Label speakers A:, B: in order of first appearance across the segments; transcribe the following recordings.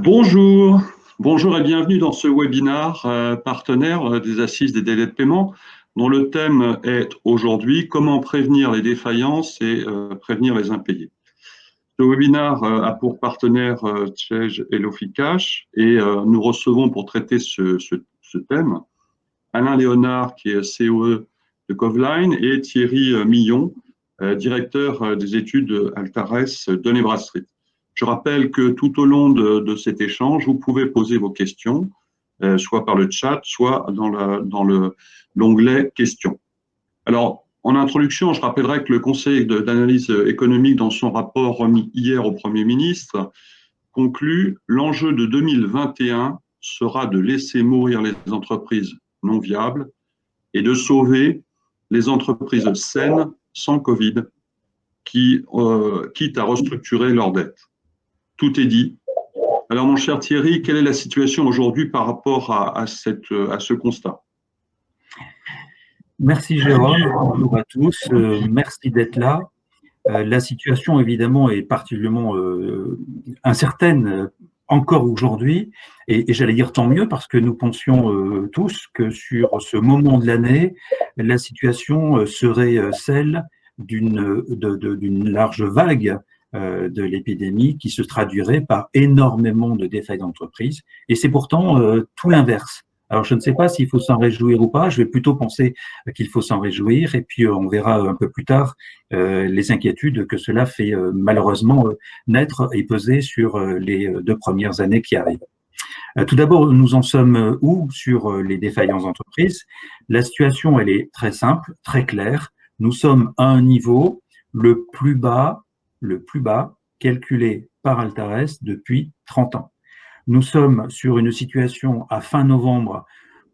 A: Bonjour et bienvenue dans ce webinaire partenaire des Assises des délais de paiement, dont le thème est aujourd'hui comment prévenir les défaillances et prévenir les impayés. Ce webinaire a pour partenaire Change et Loficash et nous recevons pour traiter ce thème Alain Léonard qui est COE de Covline et Thierry Millon, directeur des études Altares Donnez Street. Je rappelle que tout au long de cet échange, vous pouvez poser vos questions, soit par le chat, soit dans l'onglet questions. Alors, en introduction, je rappellerai que le Conseil d'analyse économique, dans son rapport remis hier au Premier ministre, conclut l'enjeu de 2021 sera de laisser mourir les entreprises non viables et de sauver les entreprises saines sans Covid, quitte à restructurer leurs dettes. Tout est dit. Alors, mon cher Thierry, quelle est la situation aujourd'hui par rapport à ce constat?
B: Merci Jérôme, bonjour à tous, merci d'être là. La situation évidemment est particulièrement incertaine encore aujourd'hui et j'allais dire tant mieux parce que nous pensions tous que sur ce moment de l'année, la situation serait celle d'une large vague de l'épidémie qui se traduirait par énormément de défaillances d'entreprises et c'est pourtant tout l'inverse. Alors, je ne sais pas s'il faut s'en réjouir ou pas. Je vais plutôt penser qu'il faut s'en réjouir. Et puis, on verra un peu plus tard les inquiétudes que cela fait malheureusement naître et peser sur les 2 premières années qui arrivent. Tout d'abord, nous en sommes où sur les défaillances d'entreprise? La situation, elle est très simple, très claire. Nous sommes à un niveau le plus bas calculé par Altares depuis 30 ans. Nous sommes sur une situation à fin novembre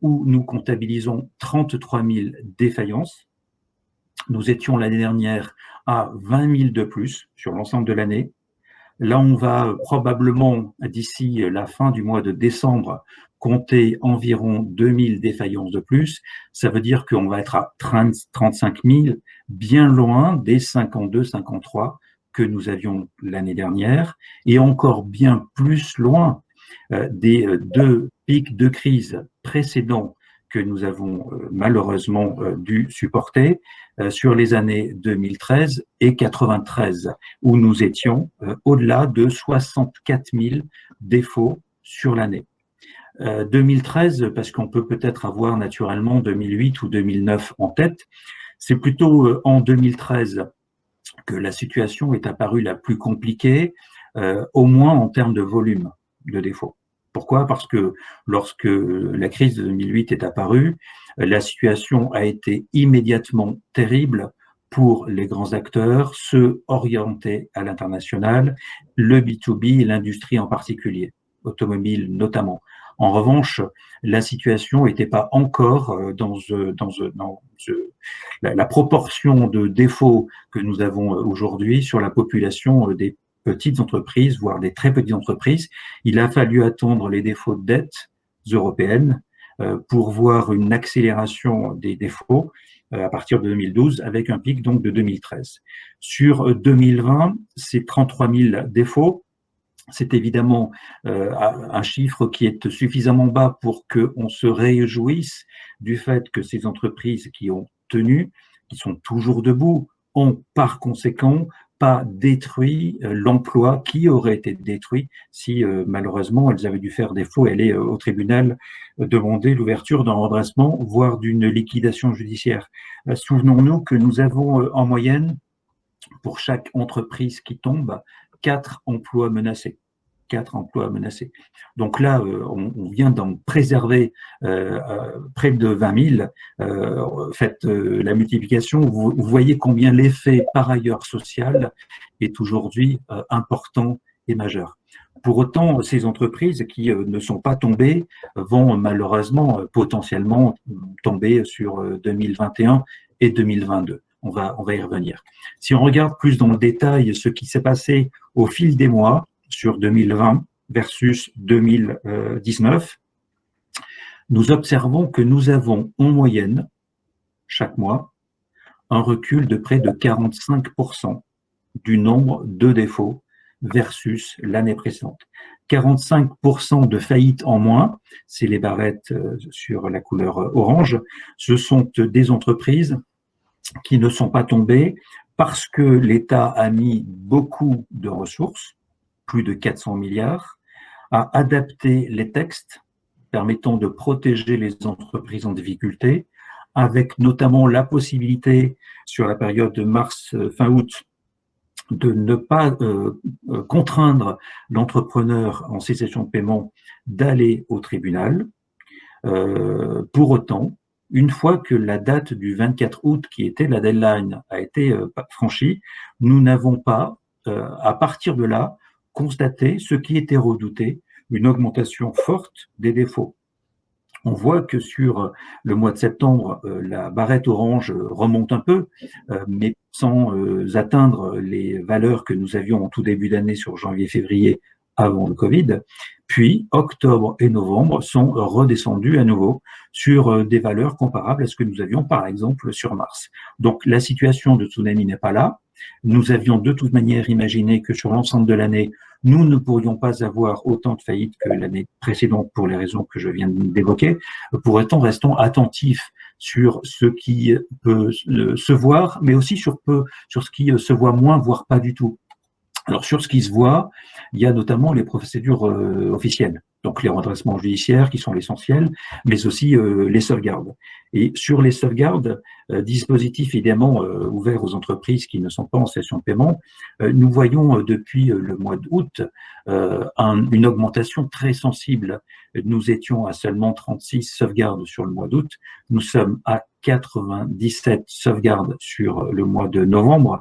B: où nous comptabilisons 33 000 défaillances. Nous étions l'année dernière à 20 000 de plus sur l'ensemble de l'année. Là, on va probablement, d'ici la fin du mois de décembre, compter environ 2 000 défaillances de plus. Ça veut dire qu'on va être à 35 000, bien loin des 52, 53 que nous avions l'année dernière, et encore bien plus loin des 2 pics de crise précédents que nous avons malheureusement dû supporter sur les années 2013 et 93, où nous étions au-delà de 64 000 défauts sur l'année. 2013, parce qu'on peut peut-être avoir naturellement 2008 ou 2009 en tête, c'est plutôt en 2013 que la situation est apparue la plus compliquée, au moins en termes de volume de défauts. Pourquoi? Parce que lorsque la crise de 2008 est apparue, la situation a été immédiatement terrible pour les grands acteurs, ceux orientés à l'international, le B2B et l'industrie en particulier, automobile notamment. En revanche, la situation n'était pas encore la proportion de défauts que nous avons aujourd'hui sur la population des petites entreprises, voire des très petites entreprises. Il a fallu attendre les défauts de dette européennes pour voir une accélération des défauts à partir de 2012, avec un pic donc de 2013. Sur 2020, c'est 33 000 défauts. C'est évidemment un chiffre qui est suffisamment bas pour qu'on se réjouisse du fait que ces entreprises qui ont tenu, qui sont toujours debout, ont par conséquent pas détruit l'emploi qui aurait été détruit si malheureusement elles avaient dû faire défaut et aller au tribunal demander l'ouverture d'un redressement, voire d'une liquidation judiciaire. Souvenons-nous que nous avons en moyenne, pour chaque entreprise qui tombe, 4 emplois menacés. 4 emplois menacés. Donc là, on vient d'en préserver près de 20 000. Faites la multiplication, vous voyez combien l'effet par ailleurs social est aujourd'hui important et majeur. Pour autant, ces entreprises qui ne sont pas tombées vont malheureusement potentiellement tomber sur 2021 et 2022. On va y revenir. Si on regarde plus dans le détail ce qui s'est passé au fil des mois, sur 2020 versus 2019, nous observons que nous avons en moyenne, chaque mois, un recul de près de 45% du nombre de défauts versus l'année précédente. 45% de faillites en moins, c'est les barrettes sur la couleur orange, ce sont des entreprises qui ne sont pas tombées parce que l'État a mis beaucoup de ressources, plus de 400 milliards, à adapter les textes permettant de protéger les entreprises en difficulté, avec notamment la possibilité, sur la période de mars, fin août, de ne pas contraindre l'entrepreneur en cessation de paiement d'aller au tribunal. Pour autant, une fois que la date du 24 août, qui était la deadline, a été franchie, nous n'avons pas, à partir de là, constaté ce qui était redouté, une augmentation forte des défauts. On voit que sur le mois de septembre, la barrette orange remonte un peu, mais sans atteindre les valeurs que nous avions en tout début d'année sur janvier-février avant le Covid. Puis, octobre et novembre sont redescendus à nouveau sur des valeurs comparables à ce que nous avions, par exemple, sur mars. Donc, la situation de tsunami n'est pas là. Nous avions de toute manière imaginé que sur l'ensemble de l'année, nous ne pourrions pas avoir autant de faillites que l'année précédente pour les raisons que je viens d'évoquer. Pour autant, restons attentifs sur ce qui peut se voir, mais aussi sur ce qui se voit moins, voire pas du tout. Alors, sur ce qui se voit, il y a notamment les procédures officielles, donc les redressements judiciaires qui sont l'essentiel, mais aussi les sauvegardes. Et sur les sauvegardes, dispositifs évidemment ouverts aux entreprises qui ne sont pas en cessation de paiement, nous voyons depuis le mois d'août une augmentation très sensible. Nous étions à seulement 36 sauvegardes sur le mois d'août, nous sommes à 97 sauvegardes sur le mois de novembre,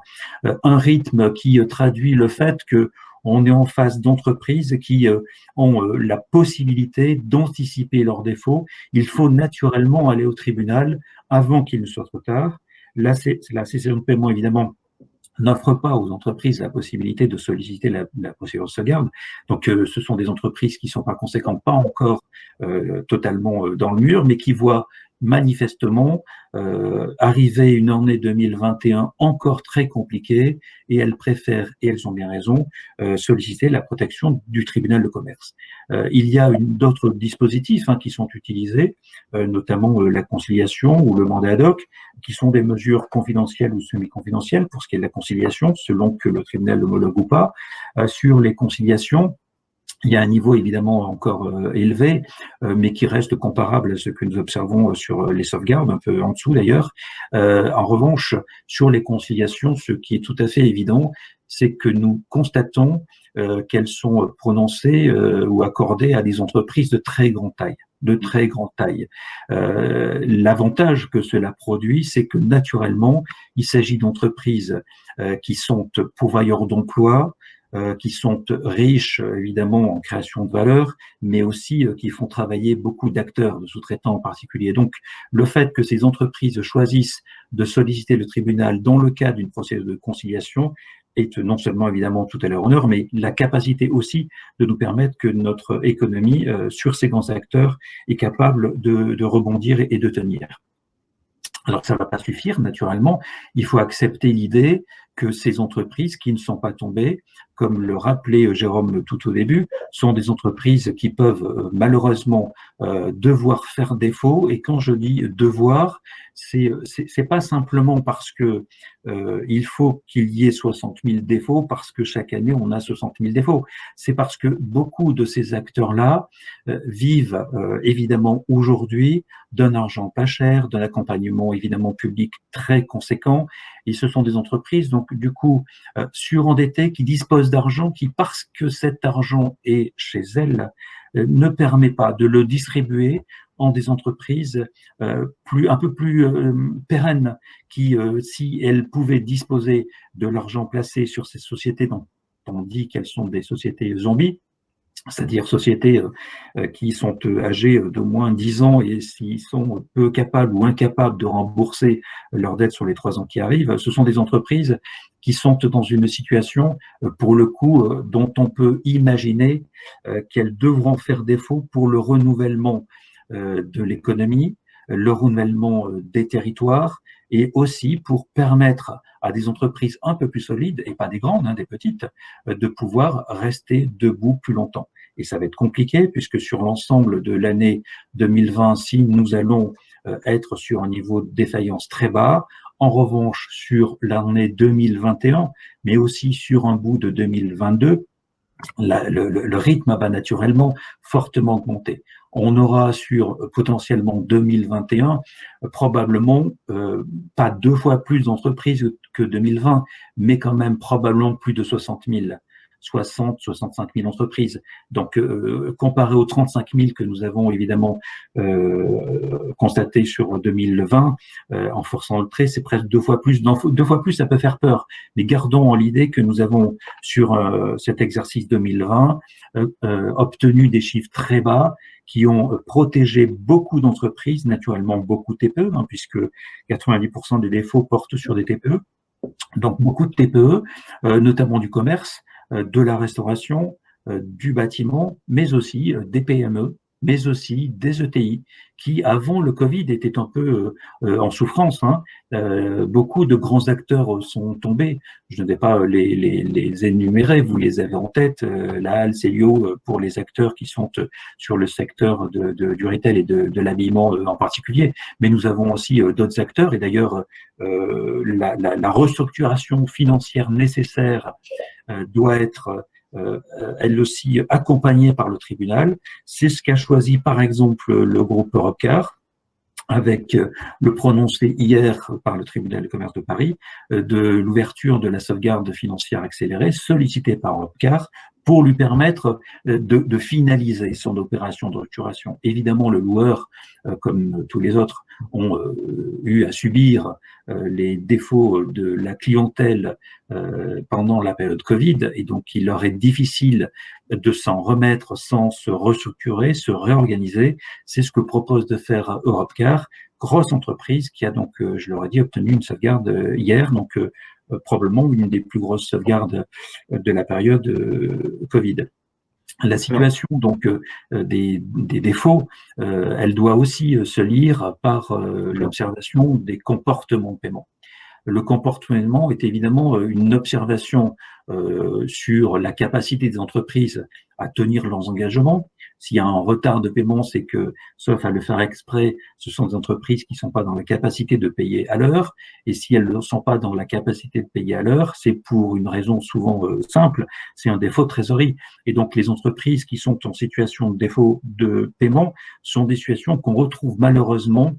B: un rythme qui traduit le fait que on est en face d'entreprises qui ont la possibilité d'anticiper leurs défauts. Il faut naturellement aller au tribunal avant qu'il ne soit trop tard. La cessation de paiement, évidemment, n'offre pas aux entreprises la possibilité de solliciter la procédure de sauvegarde. Donc, ce sont des entreprises qui sont par conséquent pas encore totalement dans le mur, mais qui voient manifestement arriver une année 2021 encore très compliquée, et elles préfèrent, et elles ont bien raison, solliciter la protection du tribunal de commerce. Il y a d'autres dispositifs qui sont utilisés, notamment la conciliation ou le mandat ad hoc, qui sont des mesures confidentielles ou semi-confidentielles pour ce qui est de la conciliation, selon que le tribunal l'homologue ou pas. Sur les conciliations, il y a un niveau évidemment encore élevé, mais qui reste comparable à ce que nous observons sur les sauvegardes, un peu en dessous d'ailleurs. En revanche, sur les conciliations, ce qui est tout à fait évident, c'est que nous constatons qu'elles sont prononcées ou accordées à des entreprises de très grande taille. L'avantage que cela produit, c'est que naturellement, il s'agit d'entreprises qui sont pourvoyeurs d'emplois, qui sont riches évidemment en création de valeur, mais aussi qui font travailler beaucoup d'acteurs, de sous-traitants en particulier. Donc, le fait que ces entreprises choisissent de solliciter le tribunal dans le cadre d'une procédure de conciliation est non seulement évidemment tout à leur honneur, mais la capacité aussi de nous permettre que notre économie, sur ces grands acteurs, est capable de rebondir et de tenir. Alors, ça ne va pas suffire, naturellement. Il faut accepter l'idée que ces entreprises qui ne sont pas tombées, comme le rappelait Jérôme tout au début, sont des entreprises qui peuvent malheureusement devoir faire défaut. Et quand je dis devoir, c'est pas simplement parce que il faut qu'il y ait 60 000 défauts, parce que chaque année on a 60 000 défauts. C'est parce que beaucoup de ces acteurs-là vivent évidemment aujourd'hui d'un argent pas cher, d'un accompagnement évidemment public très conséquent. Et ce sont des entreprises, donc du coup, surendettées, qui disposent d'argent, qui, parce que cet argent est chez elles, ne permet pas de le distribuer en des entreprises un peu plus pérennes, qui, si elles pouvaient disposer de l'argent placé sur ces sociétés dont on dit qu'elles sont des sociétés zombies, c'est-à-dire sociétés qui sont âgées d'au moins 10 ans et s'ils sont peu capables ou incapables de rembourser leurs dettes sur les 3 ans qui arrivent, ce sont des entreprises qui sont dans une situation, pour le coup, dont on peut imaginer qu'elles devront faire défaut pour le renouvellement de l'économie, le renouvellement des territoires, et aussi pour permettre à des entreprises un peu plus solides, et pas des grandes, des petites, de pouvoir rester debout plus longtemps. Et ça va être compliqué puisque sur l'ensemble de l'année 2020, si nous allons être sur un niveau de défaillance très bas, en revanche, sur l'année 2021, mais aussi sur un bout de 2022, le rythme va naturellement fortement augmenter. On aura sur potentiellement 2021 probablement pas 2 fois plus d'entreprises que 2020, mais quand même probablement plus de 60 000. 65 000 entreprises. Donc, comparé aux 35 000 que nous avons évidemment constaté sur 2020, en forçant le trait, c'est presque 2 fois plus. 2 fois plus, ça peut faire peur. Mais gardons en l'idée que nous avons, sur cet exercice 2020, obtenu des chiffres très bas qui ont protégé beaucoup d'entreprises, naturellement beaucoup de TPE, puisque 90% des défauts portent sur des TPE. Donc, beaucoup de TPE, notamment du commerce, de la restauration, du bâtiment, mais aussi des PME, mais aussi des ETI, qui avant le Covid étaient un peu en souffrance. Beaucoup de grands acteurs sont tombés. Je ne vais pas les énumérer, vous les avez en tête. La Halle, Célio, pour les acteurs qui sont sur le secteur du retail et de l'habillement en particulier. Mais nous avons aussi d'autres acteurs, et d'ailleurs la restructuration financière nécessaire doit être elle aussi accompagnée par le tribunal. C'est ce qu'a choisi par exemple le groupe Europcar, avec le prononcé hier par le tribunal de commerce de Paris de l'ouverture de la sauvegarde financière accélérée sollicitée par Europcar pour lui permettre de finaliser son opération de restructuration. Évidemment, le loueur, comme tous les autres, ont eu à subir les défauts de la clientèle pendant la période Covid, et donc il leur est difficile de s'en remettre sans se restructurer, se réorganiser. C'est ce que propose de faire Europcar, grosse entreprise qui a donc, je leur ai dit, obtenu une sauvegarde hier, donc probablement une des plus grosses sauvegardes de la période Covid. La situation donc des défauts, elle doit aussi se lire par l'observation des comportements de paiement. Le comportement est évidemment une observation sur la capacité des entreprises à tenir leurs engagements. S'il y a un retard de paiement, c'est que, sauf à le faire exprès, ce sont des entreprises qui ne sont pas dans la capacité de payer à l'heure. Et si elles ne sont pas dans la capacité de payer à l'heure, c'est pour une raison souvent simple, c'est un défaut de trésorerie. Et donc, les entreprises qui sont en situation de défaut de paiement sont des situations qu'on retrouve malheureusement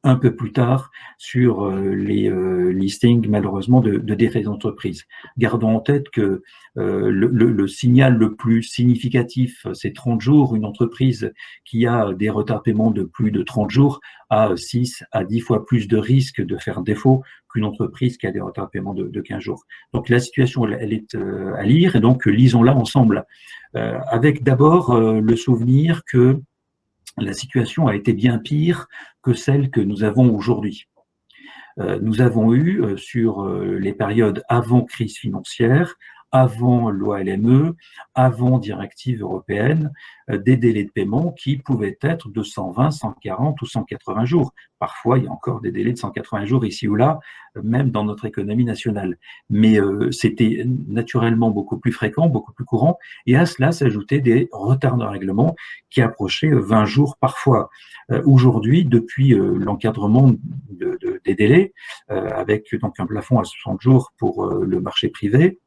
B: un peu plus tard sur les listings, malheureusement, de défaits d'entreprise. Gardons en tête que le signal le plus significatif, c'est 30 jours. Une entreprise qui a des retards de paiement de plus de 30 jours a 6 à 10 fois plus de risque de faire défaut qu'une entreprise qui a des retards de paiement de 15 jours. Donc la situation, elle est à lire, et donc lisons-la ensemble. Avec d'abord le souvenir que la situation a été bien pire que celle que nous avons aujourd'hui. Nous avons eu, sur les périodes avant crise financière, avant loi LME, avant directive européenne, des délais de paiement qui pouvaient être de 120, 140 ou 180 jours. Parfois, il y a encore des délais de 180 jours ici ou là, même dans notre économie nationale. Mais c'était naturellement beaucoup plus fréquent, beaucoup plus courant, et à cela s'ajoutaient des retards de règlement qui approchaient 20 jours parfois. Aujourd'hui, depuis l'encadrement des délais, avec donc un plafond à 60 jours pour le marché privé,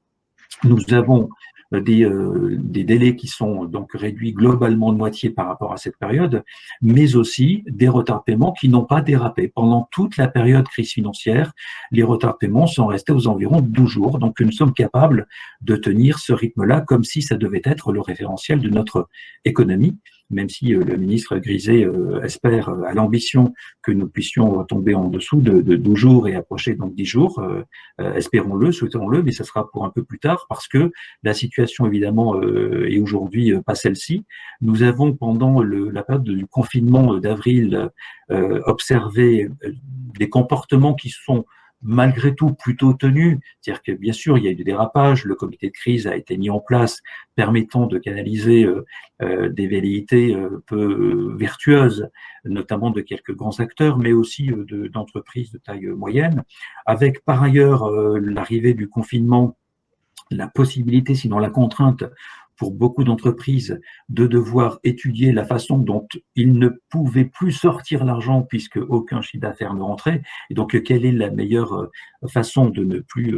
B: nous avons des délais qui sont donc réduits globalement de moitié par rapport à cette période, mais aussi des retards de paiement qui n'ont pas dérapé. Pendant toute la période crise financière, les retards de paiement sont restés aux environs de 12 jours. Donc, nous sommes capables de tenir ce rythme-là comme si ça devait être le référentiel de notre économie, même si le ministre Griset espère à l'ambition que nous puissions tomber en dessous de 12 jours et approcher donc 10 jours. Espérons-le, souhaitons-le, mais ça sera pour un peu plus tard parce que la situation évidemment est aujourd'hui pas celle-ci. Nous avons pendant la période du confinement d'avril observé des comportements qui sont malgré tout plutôt tenue. C'est-à-dire que bien sûr, il y a eu des dérapages, le comité de crise a été mis en place permettant de canaliser des velléités peu vertueuses, notamment de quelques grands acteurs, mais aussi d'entreprises de taille moyenne, avec par ailleurs l'arrivée du confinement, la possibilité, sinon la contrainte, pour beaucoup d'entreprises de devoir étudier la façon dont ils ne pouvaient plus sortir l'argent puisque aucun chiffre d'affaires ne rentrait. Et donc, quelle est la meilleure façon de ne plus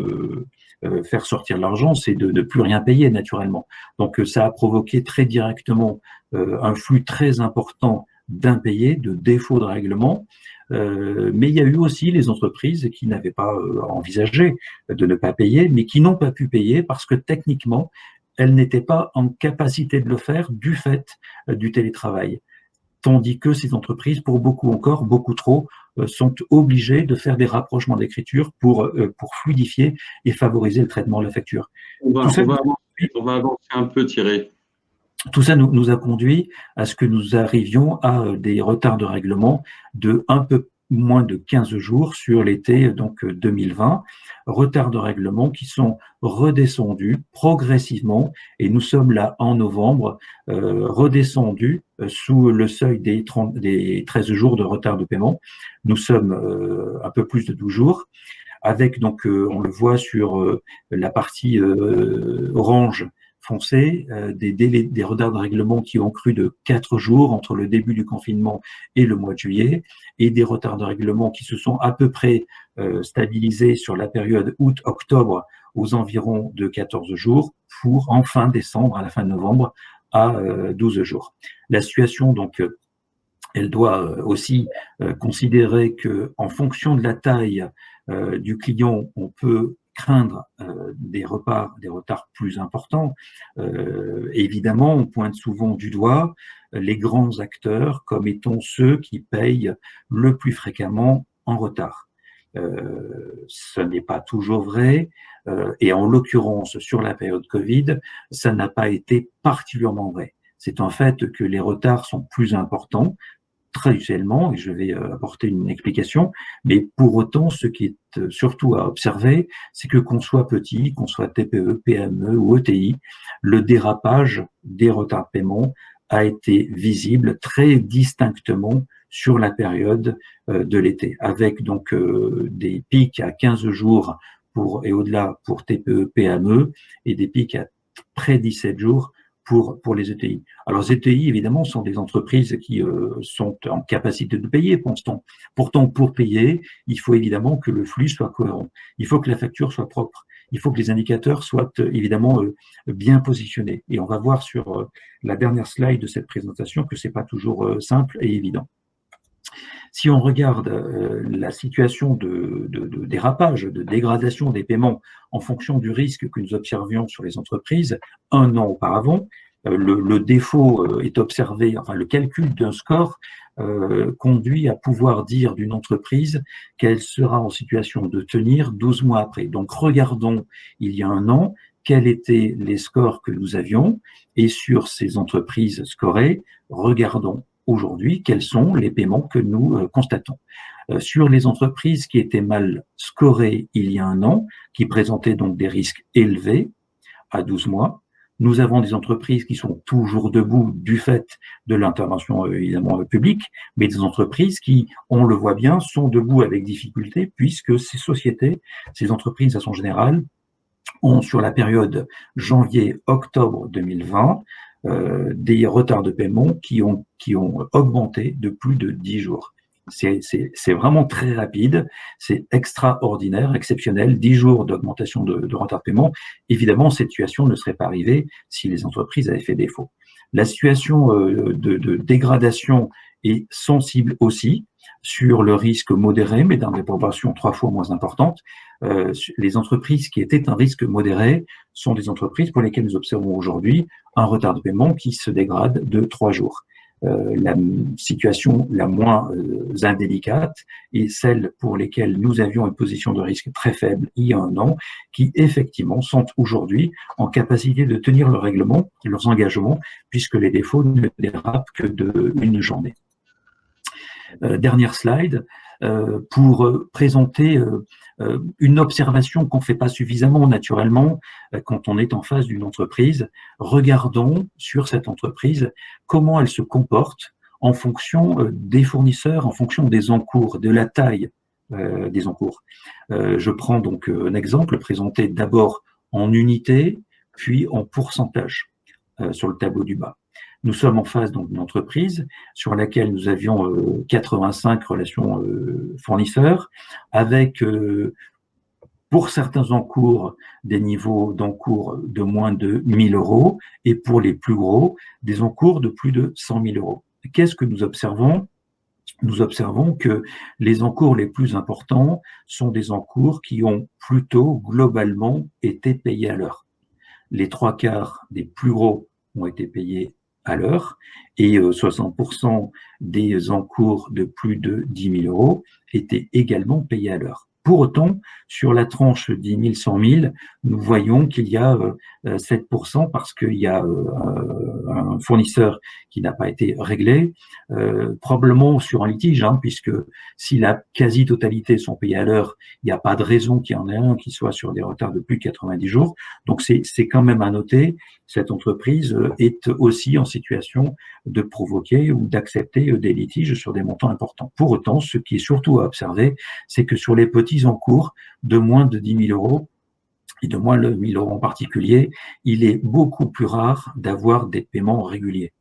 B: faire sortir l'argent? C'est de ne plus rien payer naturellement. Donc, ça a provoqué très directement un flux très important d'impayés, de défauts de règlement. Mais il y a eu aussi les entreprises qui n'avaient pas envisagé de ne pas payer, mais qui n'ont pas pu payer parce que techniquement, elles n'étaient pas en capacité de le faire du fait du télétravail. Tandis que ces entreprises, pour beaucoup encore, beaucoup trop, sont obligées de faire des rapprochements d'écriture pour fluidifier et favoriser le traitement de la facture.
A: On va avancer un peu, Thierry.
B: Tout ça nous a conduit à ce que nous arrivions à des retards de règlement de un peu moins de 15 jours sur l'été donc 2020, retards de règlement qui sont redescendus progressivement, et nous sommes là en novembre, redescendus sous le seuil des 13 jours de retard de paiement. Nous sommes un peu plus de 12 jours, avec donc, on le voit sur la partie orange foncé, des retards de règlement qui ont cru de 4 jours entre le début du confinement et le mois de juillet, et des retards de règlement qui se sont à peu près stabilisés sur la période août-octobre aux environs de 14 jours, pour en fin décembre, à la fin de novembre, à 12 jours. La situation, donc, elle doit aussi considérer que, en fonction de la taille du client, on peut craindre des retards plus importants. Évidemment, on pointe souvent du doigt les grands acteurs comme étant ceux qui payent le plus fréquemment en retard. Ce n'est pas toujours vrai, et en l'occurrence, sur la période Covid, ça n'a pas été particulièrement vrai. C'est en fait que les retards sont plus importants, traditionnellement, et je vais apporter une explication, mais pour autant, ce qui est surtout à observer, c'est que qu'on soit petit, qu'on soit TPE, PME ou ETI, le dérapage des retards de paiement a été visible très distinctement sur la période de l'été, avec donc des pics à 15 jours et au-delà pour TPE, PME, et des pics à près 17 jours pour les ETI. Alors, les ETI, évidemment, sont des entreprises qui sont en capacité de payer, pense-t-on. Pourtant, pour payer, il faut évidemment que le flux soit cohérent. Il faut que la facture soit propre. Il faut que les indicateurs soient évidemment bien positionnés. Et on va voir sur la dernière slide de cette présentation que c'est pas toujours simple et évident. Si on regarde la situation de dérapage, de dégradation des paiements en fonction du risque que nous observions sur les entreprises un an auparavant, le défaut est observé, enfin le calcul d'un score conduit à pouvoir dire d'une entreprise qu'elle sera en situation de tenir 12 mois après. Donc regardons il y a un an quels étaient les scores que nous avions, et sur ces entreprises scorées, regardons aujourd'hui quels sont les paiements que nous constatons. Sur les entreprises qui étaient mal scorées il y a un an, qui présentaient donc des risques élevés à 12 mois, nous avons des entreprises qui sont toujours debout du fait de l'intervention évidemment publique, mais des entreprises qui, on le voit bien, sont debout avec difficulté, puisque ces sociétés, ces entreprises de façon générale, ont sur la période janvier-octobre 2020 des retards de paiement qui ont augmenté de plus de 10 jours. C'est vraiment très rapide, c'est extraordinaire, exceptionnel, 10 jours d'augmentation de retard de paiement. Évidemment, cette situation ne serait pas arrivée si les entreprises avaient fait défaut. La situation de dégradation est sensible aussi sur le risque modéré, mais dans des proportions 3 fois moins importantes. Les entreprises qui étaient un risque modéré sont des entreprises pour lesquelles nous observons aujourd'hui un retard de paiement qui se dégrade de 3 jours. La situation la moins indélicate est celle pour lesquelles nous avions une position de risque très faible il y a un an, qui effectivement sont aujourd'hui en capacité de tenir leur règlement et leurs engagements, puisque les défauts ne dérapent que d'une journée. Dernière slide. pour présenter une observation qu'on ne fait pas suffisamment naturellement quand on est en face d'une entreprise. Regardons sur cette entreprise comment elle se comporte en fonction des fournisseurs, en fonction des encours, de la taille des encours. Je prends donc un exemple présenté d'abord en unité, puis en pourcentage sur le tableau du bas. Nous sommes en face d'une entreprise sur laquelle nous avions 85 relations fournisseurs, avec pour certains encours des niveaux d'encours de moins de 1 000 € et pour les plus gros, des encours de plus de 100 000 €. Qu'est-ce que nous observons? Nous observons que les encours les plus importants sont des encours qui ont plutôt globalement été payés à l'heure. Les 3/4 des plus gros ont été payés à l'heure et 60% des encours de plus de 10 000 € étaient également payés à l'heure. Pour autant, sur la tranche 10 000, 100 000, nous voyons qu'il y a 7% parce qu'il y a un fournisseur qui n'a pas été réglé, probablement sur un litige, puisque si la quasi-totalité sont payés à l'heure, il n'y a pas de raison qu'il y en ait un qui soit sur des retards de plus de 90 jours. Donc c'est quand même à noter, cette entreprise est aussi en situation de provoquer ou d'accepter des litiges sur des montants importants. Pour autant, ce qui est surtout à observer, c'est que sur les petits encours de moins de 10 000 € et de moins de 1 000 € en particulier, il est beaucoup plus rare d'avoir des paiements réguliers.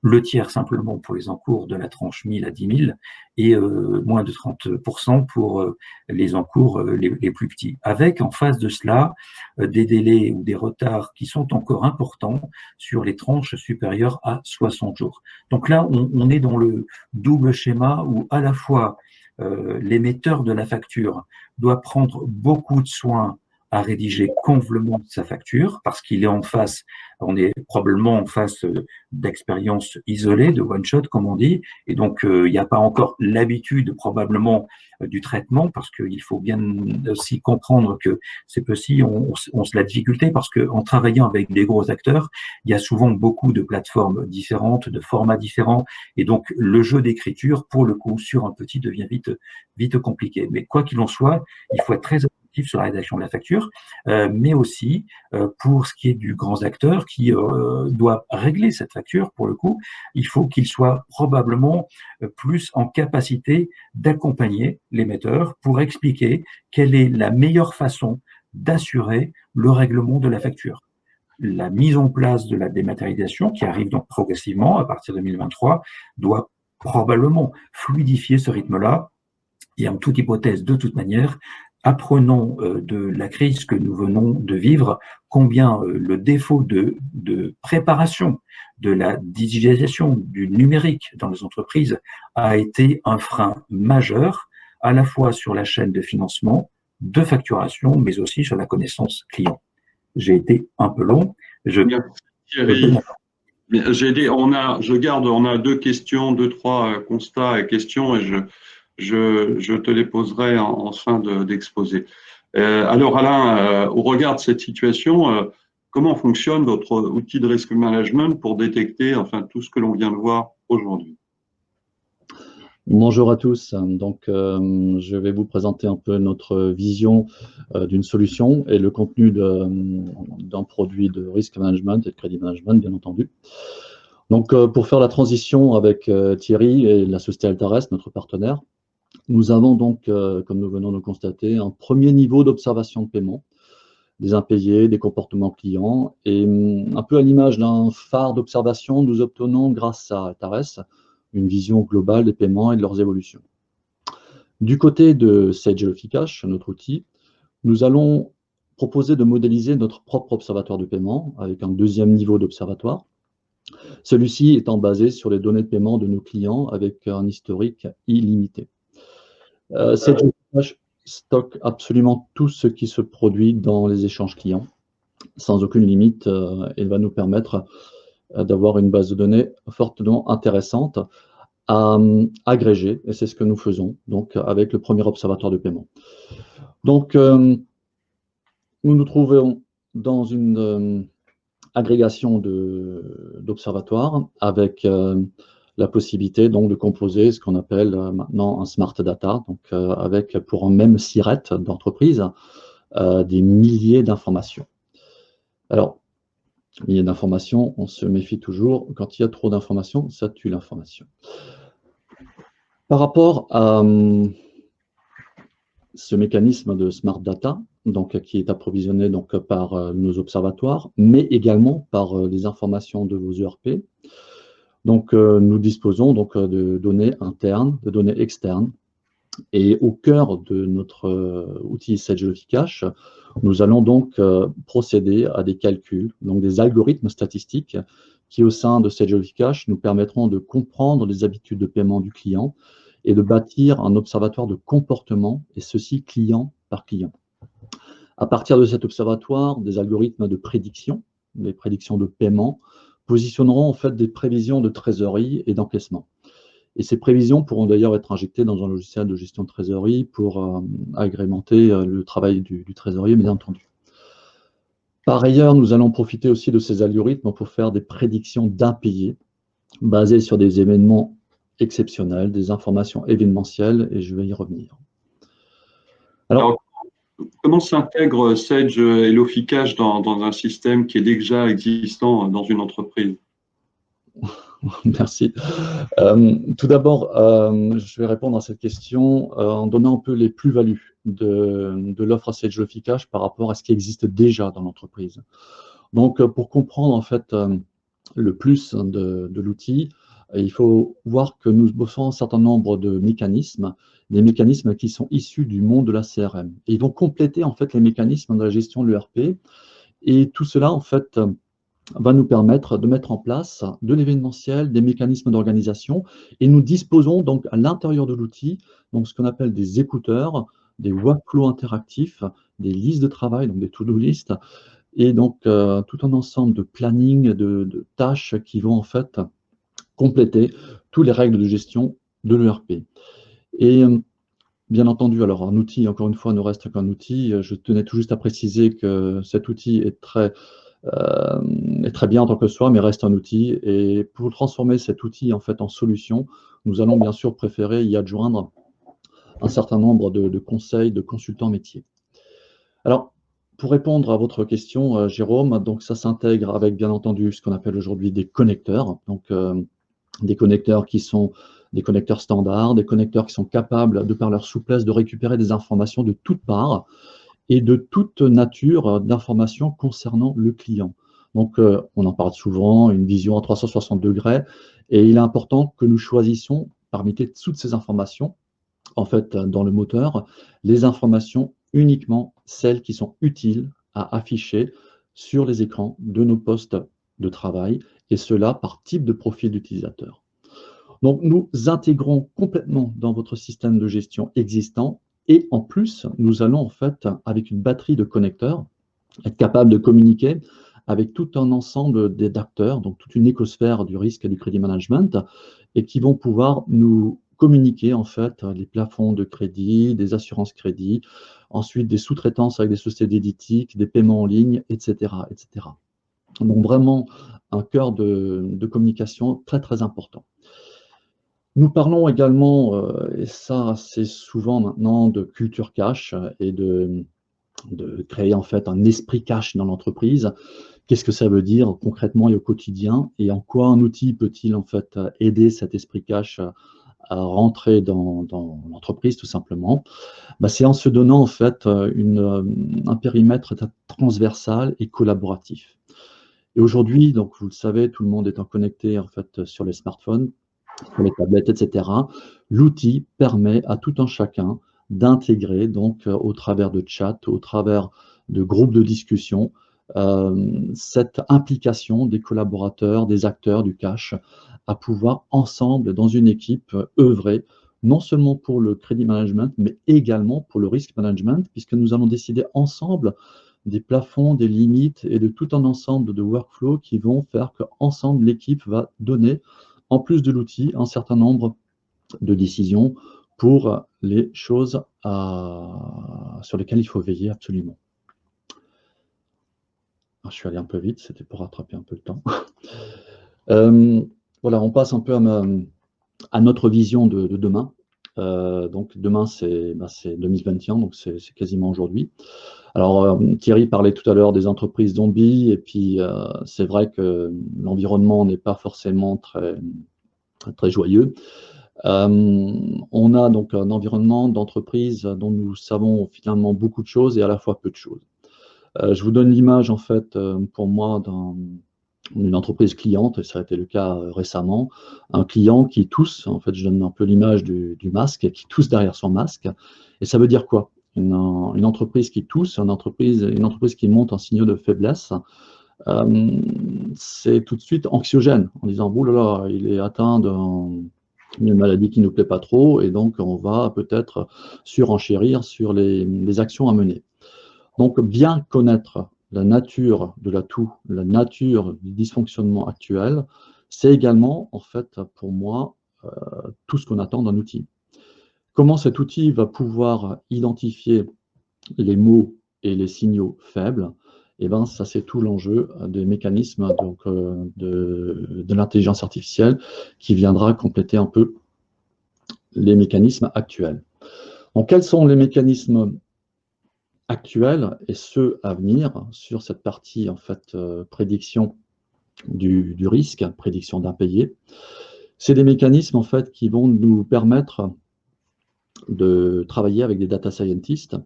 B: Le tiers simplement pour les encours de la tranche 1 000 à 10 000 et moins de 30% pour les encours les plus petits. Avec en face de cela des délais ou des retards qui sont encore importants sur les tranches supérieures à 60 jours. Donc là, on est dans le double schéma où à la fois l'émetteur de la facture doit prendre beaucoup de soin à rédiger convenablement sa facture parce qu'il est en face, on est probablement en face d'expériences isolées, de one-shot comme on dit, et donc il n'y a pas encore l'habitude probablement du traitement parce qu'il faut bien aussi comprendre que c'est possible, on se la difficulté parce qu'en travaillant avec des gros acteurs, il y a souvent beaucoup de plateformes différentes, de formats différents, et donc le jeu d'écriture, pour le coup, sur un petit devient vite compliqué. Mais quoi qu'il en soit, il faut être très attentif sur la rédaction de la facture, mais aussi pour ce qui est du grand acteur qui doit régler cette facture, pour le coup, il faut qu'il soit probablement plus en capacité d'accompagner l'émetteur pour expliquer quelle est la meilleure façon d'assurer le règlement de la facture. La mise en place de la dématérialisation, qui arrive donc progressivement à partir de 2023, doit probablement fluidifier ce rythme-là. Et en toute hypothèse, de toute manière, apprenons de la crise que nous venons de vivre, combien le défaut de préparation de la digitalisation du numérique dans les entreprises a été un frein majeur, à la fois sur la chaîne de financement, de facturation, mais aussi sur la connaissance client. J'ai été un peu long.
A: Thierry, on a deux questions, trois constats et questions, et je te les poserai en fin d'exposé. Alors Alain, au regard de cette situation, comment fonctionne votre outil de risk management pour détecter tout ce que l'on vient de voir aujourd'hui?
C: Bonjour à tous. Donc, je vais vous présenter un peu notre vision d'une solution et le contenu d'un produit de risk management et de crédit management, bien entendu. Donc, pour faire la transition avec Thierry et la société Altares, notre partenaire, nous avons donc, comme nous venons de le constater, un premier niveau d'observation de paiement, des impayés, des comportements clients, et un peu à l'image d'un phare d'observation, nous obtenons grâce à Altares une vision globale des paiements et de leurs évolutions. Du côté de Sage Efficash, notre outil, nous allons proposer de modéliser notre propre observatoire de paiement avec un deuxième niveau d'observatoire. Celui-ci étant basé sur les données de paiement de nos clients avec un historique illimité. Sage Efficash stocke absolument tout ce qui se produit dans les échanges clients, sans aucune limite, et va nous permettre d'avoir une base de données fortement intéressante à agréger, et c'est ce que nous faisons donc avec le premier observatoire de paiement. Donc, nous nous trouvons dans une agrégation d'observatoires avec la possibilité donc de composer ce qu'on appelle maintenant un smart data, donc avec pour un même SIRET d'entreprise des milliers d'informations. Alors, milliers d'informations, on se méfie toujours. Quand il y a trop d'informations, ça tue l'information. Par rapport à ce mécanisme de smart data, donc, qui est approvisionné donc, par nos observatoires, mais également par les informations de vos ERP. Donc, nous disposons donc, de données internes, de données externes. Et au cœur de notre outil SageLogiCache, nous allons donc procéder à des calculs, donc des algorithmes statistiques qui, au sein de SageLogiCache, nous permettront de comprendre les habitudes de paiement du client et de bâtir un observatoire de comportement, et ceci client par client. À partir de cet observatoire, des algorithmes de prédiction, des prédictions de paiement, positionneront en fait des prévisions de trésorerie et d'encaissement. Et ces prévisions pourront d'ailleurs être injectées dans un logiciel de gestion de trésorerie pour agrémenter le travail du trésorier, bien entendu. Par ailleurs, nous allons profiter aussi de ces algorithmes pour faire des prédictions d'impayés basées sur des événements exceptionnels, des informations événementielles, et je vais y revenir.
A: Alors, comment s'intègre Sage et Logicache dans un système qui est déjà existant dans une entreprise?
C: Merci. Tout d'abord, je vais répondre à cette question en donnant un peu les plus-values de l'offre Sage Logicache par rapport à ce qui existe déjà dans l'entreprise. Donc, pour comprendre en fait le plus de l'outil, il faut voir que nous bossons un certain nombre de mécanismes, des mécanismes qui sont issus du monde de la CRM. Et ils vont compléter en fait les mécanismes de la gestion de l'ERP. Et tout cela en fait va nous permettre de mettre en place de l'événementiel, des mécanismes d'organisation, et nous disposons donc à l'intérieur de l'outil, donc ce qu'on appelle des écouteurs, des workflows interactifs, des listes de travail, donc des to-do list, et donc tout un ensemble de planning, de tâches qui vont en fait compléter toutes les règles de gestion de l'ERP. Et bien entendu, alors un outil, encore une fois, ne reste qu'un outil. Je tenais tout juste à préciser que cet outil est très bien en tant que soi, mais reste un outil. Et pour transformer cet outil en fait en solution, nous allons bien sûr préférer y adjoindre un certain nombre de conseils, de consultants métiers. Alors, pour répondre à votre question, Jérôme, donc ça s'intègre avec bien entendu ce qu'on appelle aujourd'hui des connecteurs. Donc, des connecteurs qui sont des connecteurs standards, des connecteurs qui sont capables, de par leur souplesse, de récupérer des informations de toutes parts et de toute nature d'informations concernant le client. Donc, on en parle souvent, une vision à 360 degrés, et il est important que nous choisissions parmi toutes ces informations, en fait, dans le moteur, les informations uniquement celles qui sont utiles à afficher sur les écrans de nos postes de travail, et cela par type de profil d'utilisateur. Donc, nous intégrons complètement dans votre système de gestion existant, et en plus, nous allons en fait, avec une batterie de connecteurs, être capable de communiquer avec tout un ensemble d'acteurs, donc toute une écosphère du risque et du crédit management, et qui vont pouvoir nous communiquer en fait les plafonds de crédit, des assurances crédit, ensuite des sous-traitances avec des sociétés d'éthique, des paiements en ligne, etc., etc. Donc vraiment un cœur de communication très très important. Nous parlons également, et ça assez souvent maintenant, de culture cash et de créer en fait un esprit cash dans l'entreprise. Qu'est-ce que ça veut dire concrètement et au quotidien, et en quoi un outil peut-il en fait aider cet esprit cash à rentrer dans l'entreprise tout simplement? C'est en se donnant en fait un périmètre transversal et collaboratif. Et aujourd'hui, donc vous le savez, tout le monde étant connecté en fait sur les smartphones, sur les tablettes, etc. L'outil permet à tout un chacun d'intégrer, donc au travers de chats, au travers de groupes de discussion, cette implication des collaborateurs, des acteurs du cash, à pouvoir ensemble, dans une équipe, œuvrer non seulement pour le crédit management, mais également pour le risk management, puisque nous allons décider ensemble des plafonds, des limites et de tout un ensemble de workflows qui vont faire qu'ensemble, l'équipe va donner, en plus de l'outil, un certain nombre de décisions pour les choses sur lesquelles il faut veiller absolument. Alors, je suis allé un peu vite, c'était pour rattraper un peu le temps. Voilà, on passe un peu à notre vision de demain. Donc demain, c'est 2021, donc c'est quasiment aujourd'hui. Alors Thierry parlait tout à l'heure des entreprises zombies, et puis c'est vrai que l'environnement n'est pas forcément très joyeux. On a donc un environnement d'entreprise dont nous savons finalement beaucoup de choses et à la fois peu de choses. Je vous donne l'image, en fait, pour moi, d'une entreprise cliente, et ça a été le cas récemment, un client qui tousse, en fait, je donne un peu l'image du masque, qui tousse derrière son masque. Et ça veut dire quoi? Une entreprise qui tousse, une entreprise qui monte en signaux de faiblesse, c'est tout de suite anxiogène, en disant, oh là là, il est atteint d'une maladie qui ne nous plaît pas trop, et donc on va peut-être surenchérir sur les actions à mener. Donc, bien connaître la nature de l'atout, la nature du dysfonctionnement actuel, c'est également, en fait, pour moi, tout ce qu'on attend d'un outil. Comment cet outil va pouvoir identifier les mots et les signaux faibles? Eh bien, ça, c'est tout l'enjeu des mécanismes donc, de l'intelligence artificielle qui viendra compléter un peu les mécanismes actuels. Donc, quels sont les mécanismes actuels et ceux à venir sur cette partie en fait prédiction du risque, prédiction d'impayé? C'est des mécanismes en fait qui vont nous permettre de travailler avec des data scientists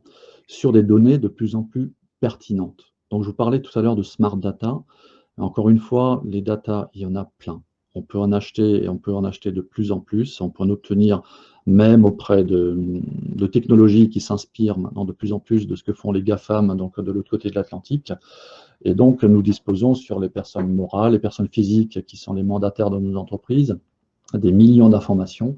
C: sur des données de plus en plus pertinentes. Donc je vous parlais tout à l'heure de smart data. Encore une fois, les data, il y en a plein. On peut en acheter et on peut en acheter de plus en plus. On peut en obtenir même auprès de technologies qui s'inspirent maintenant de plus en plus de ce que font les GAFAM, donc de l'autre côté de l'Atlantique. Et donc, nous disposons sur les personnes morales, les personnes physiques qui sont les mandataires de nos entreprises, des millions d'informations.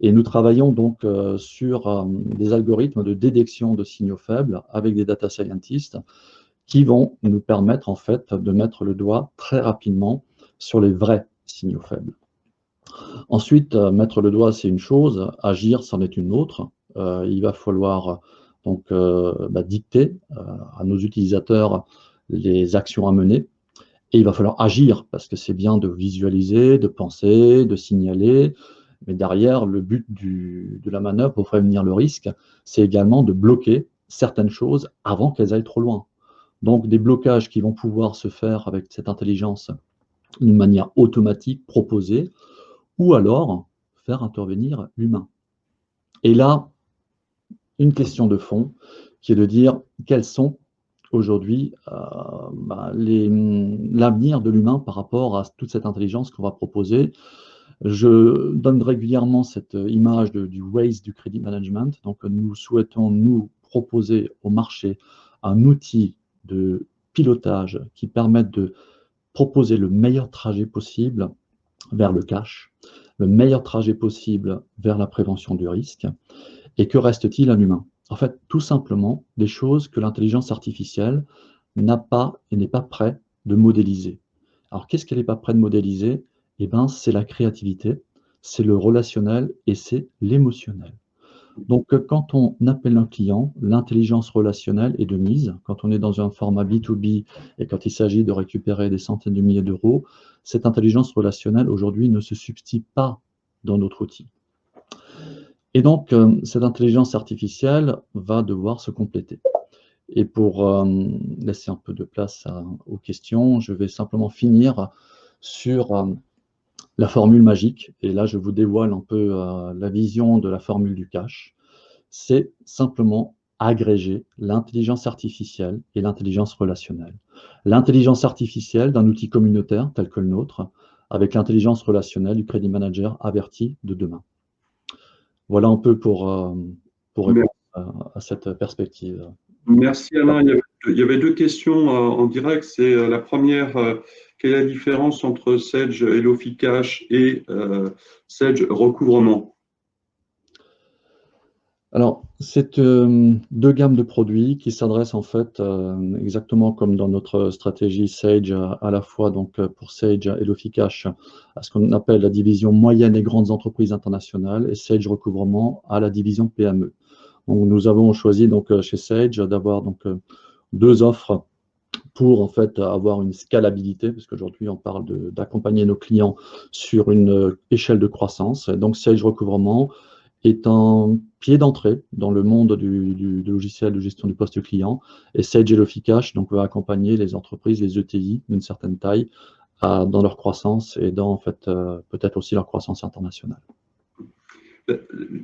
C: Et nous travaillons donc sur des algorithmes de détection de signaux faibles avec des data scientists qui vont nous permettre en fait de mettre le doigt très rapidement sur les vrais signaux faibles. Ensuite, mettre le doigt, c'est une chose, agir, c'en est une autre. Il va falloir donc dicter à nos utilisateurs les actions à mener. Et il va falloir agir, parce que c'est bien de visualiser, de penser, de signaler, mais derrière, le but de la manœuvre pour prévenir le risque, c'est également de bloquer certaines choses avant qu'elles aillent trop loin. Donc, des blocages qui vont pouvoir se faire avec cette intelligence d'une manière automatique, proposée, ou alors faire intervenir l'humain. Et là, une question de fond qui est de dire quels sont aujourd'hui l'avenir de l'humain par rapport à toute cette intelligence qu'on va proposer. Je donne régulièrement cette image du Waze du crédit management. Donc, nous souhaitons nous proposer au marché un outil de pilotage qui permette de proposer le meilleur trajet possible vers le cash, le meilleur trajet possible vers la prévention du risque. Et que reste-t-il à l'humain? En fait, tout simplement des choses que l'intelligence artificielle n'a pas et n'est pas prête de modéliser. Alors, qu'est-ce qu'elle n'est pas prête de modéliser? Eh bien, c'est la créativité, c'est le relationnel et c'est l'émotionnel. Donc, quand on appelle un client, l'intelligence relationnelle est de mise. Quand on est dans un format B2B et quand il s'agit de récupérer des centaines de milliers d'euros, cette intelligence relationnelle, aujourd'hui, ne se substitue pas dans notre outil. Et donc, cette intelligence artificielle va devoir se compléter. Et pour laisser un peu de place aux questions, je vais simplement finir sur la formule magique. Et là, je vous dévoile un peu la vision de la formule du cash. C'est simplement agréger l'intelligence artificielle et l'intelligence relationnelle. L'intelligence artificielle d'un outil communautaire tel que le nôtre, avec l'intelligence relationnelle du crédit manager averti de demain. Voilà un peu pour répondre à cette perspective.
A: Merci Alain. Il y avait deux questions en direct. C'est la première, quelle est la différence entre Sage Elofi Cash et Sage Recouvrement?
C: Alors, c'est deux gammes de produits qui s'adressent en fait exactement comme dans notre stratégie Sage, à la fois donc pour Sage Elofi Cash, à ce qu'on appelle la division moyennes et grandes entreprises internationales, et Sage Recouvrement à la division PME. Donc, nous avons choisi donc chez Sage d'avoir donc deux offres pour en fait avoir une scalabilité, parce qu'aujourd'hui on parle d'accompagner nos clients sur une échelle de croissance. Et donc Sage Recouvrement est un pied d'entrée dans le monde du logiciel de gestion du poste client, et Sage Elophi Cash donc va accompagner les entreprises, les ETI d'une certaine taille dans leur croissance et dans en fait peut-être aussi leur croissance internationale.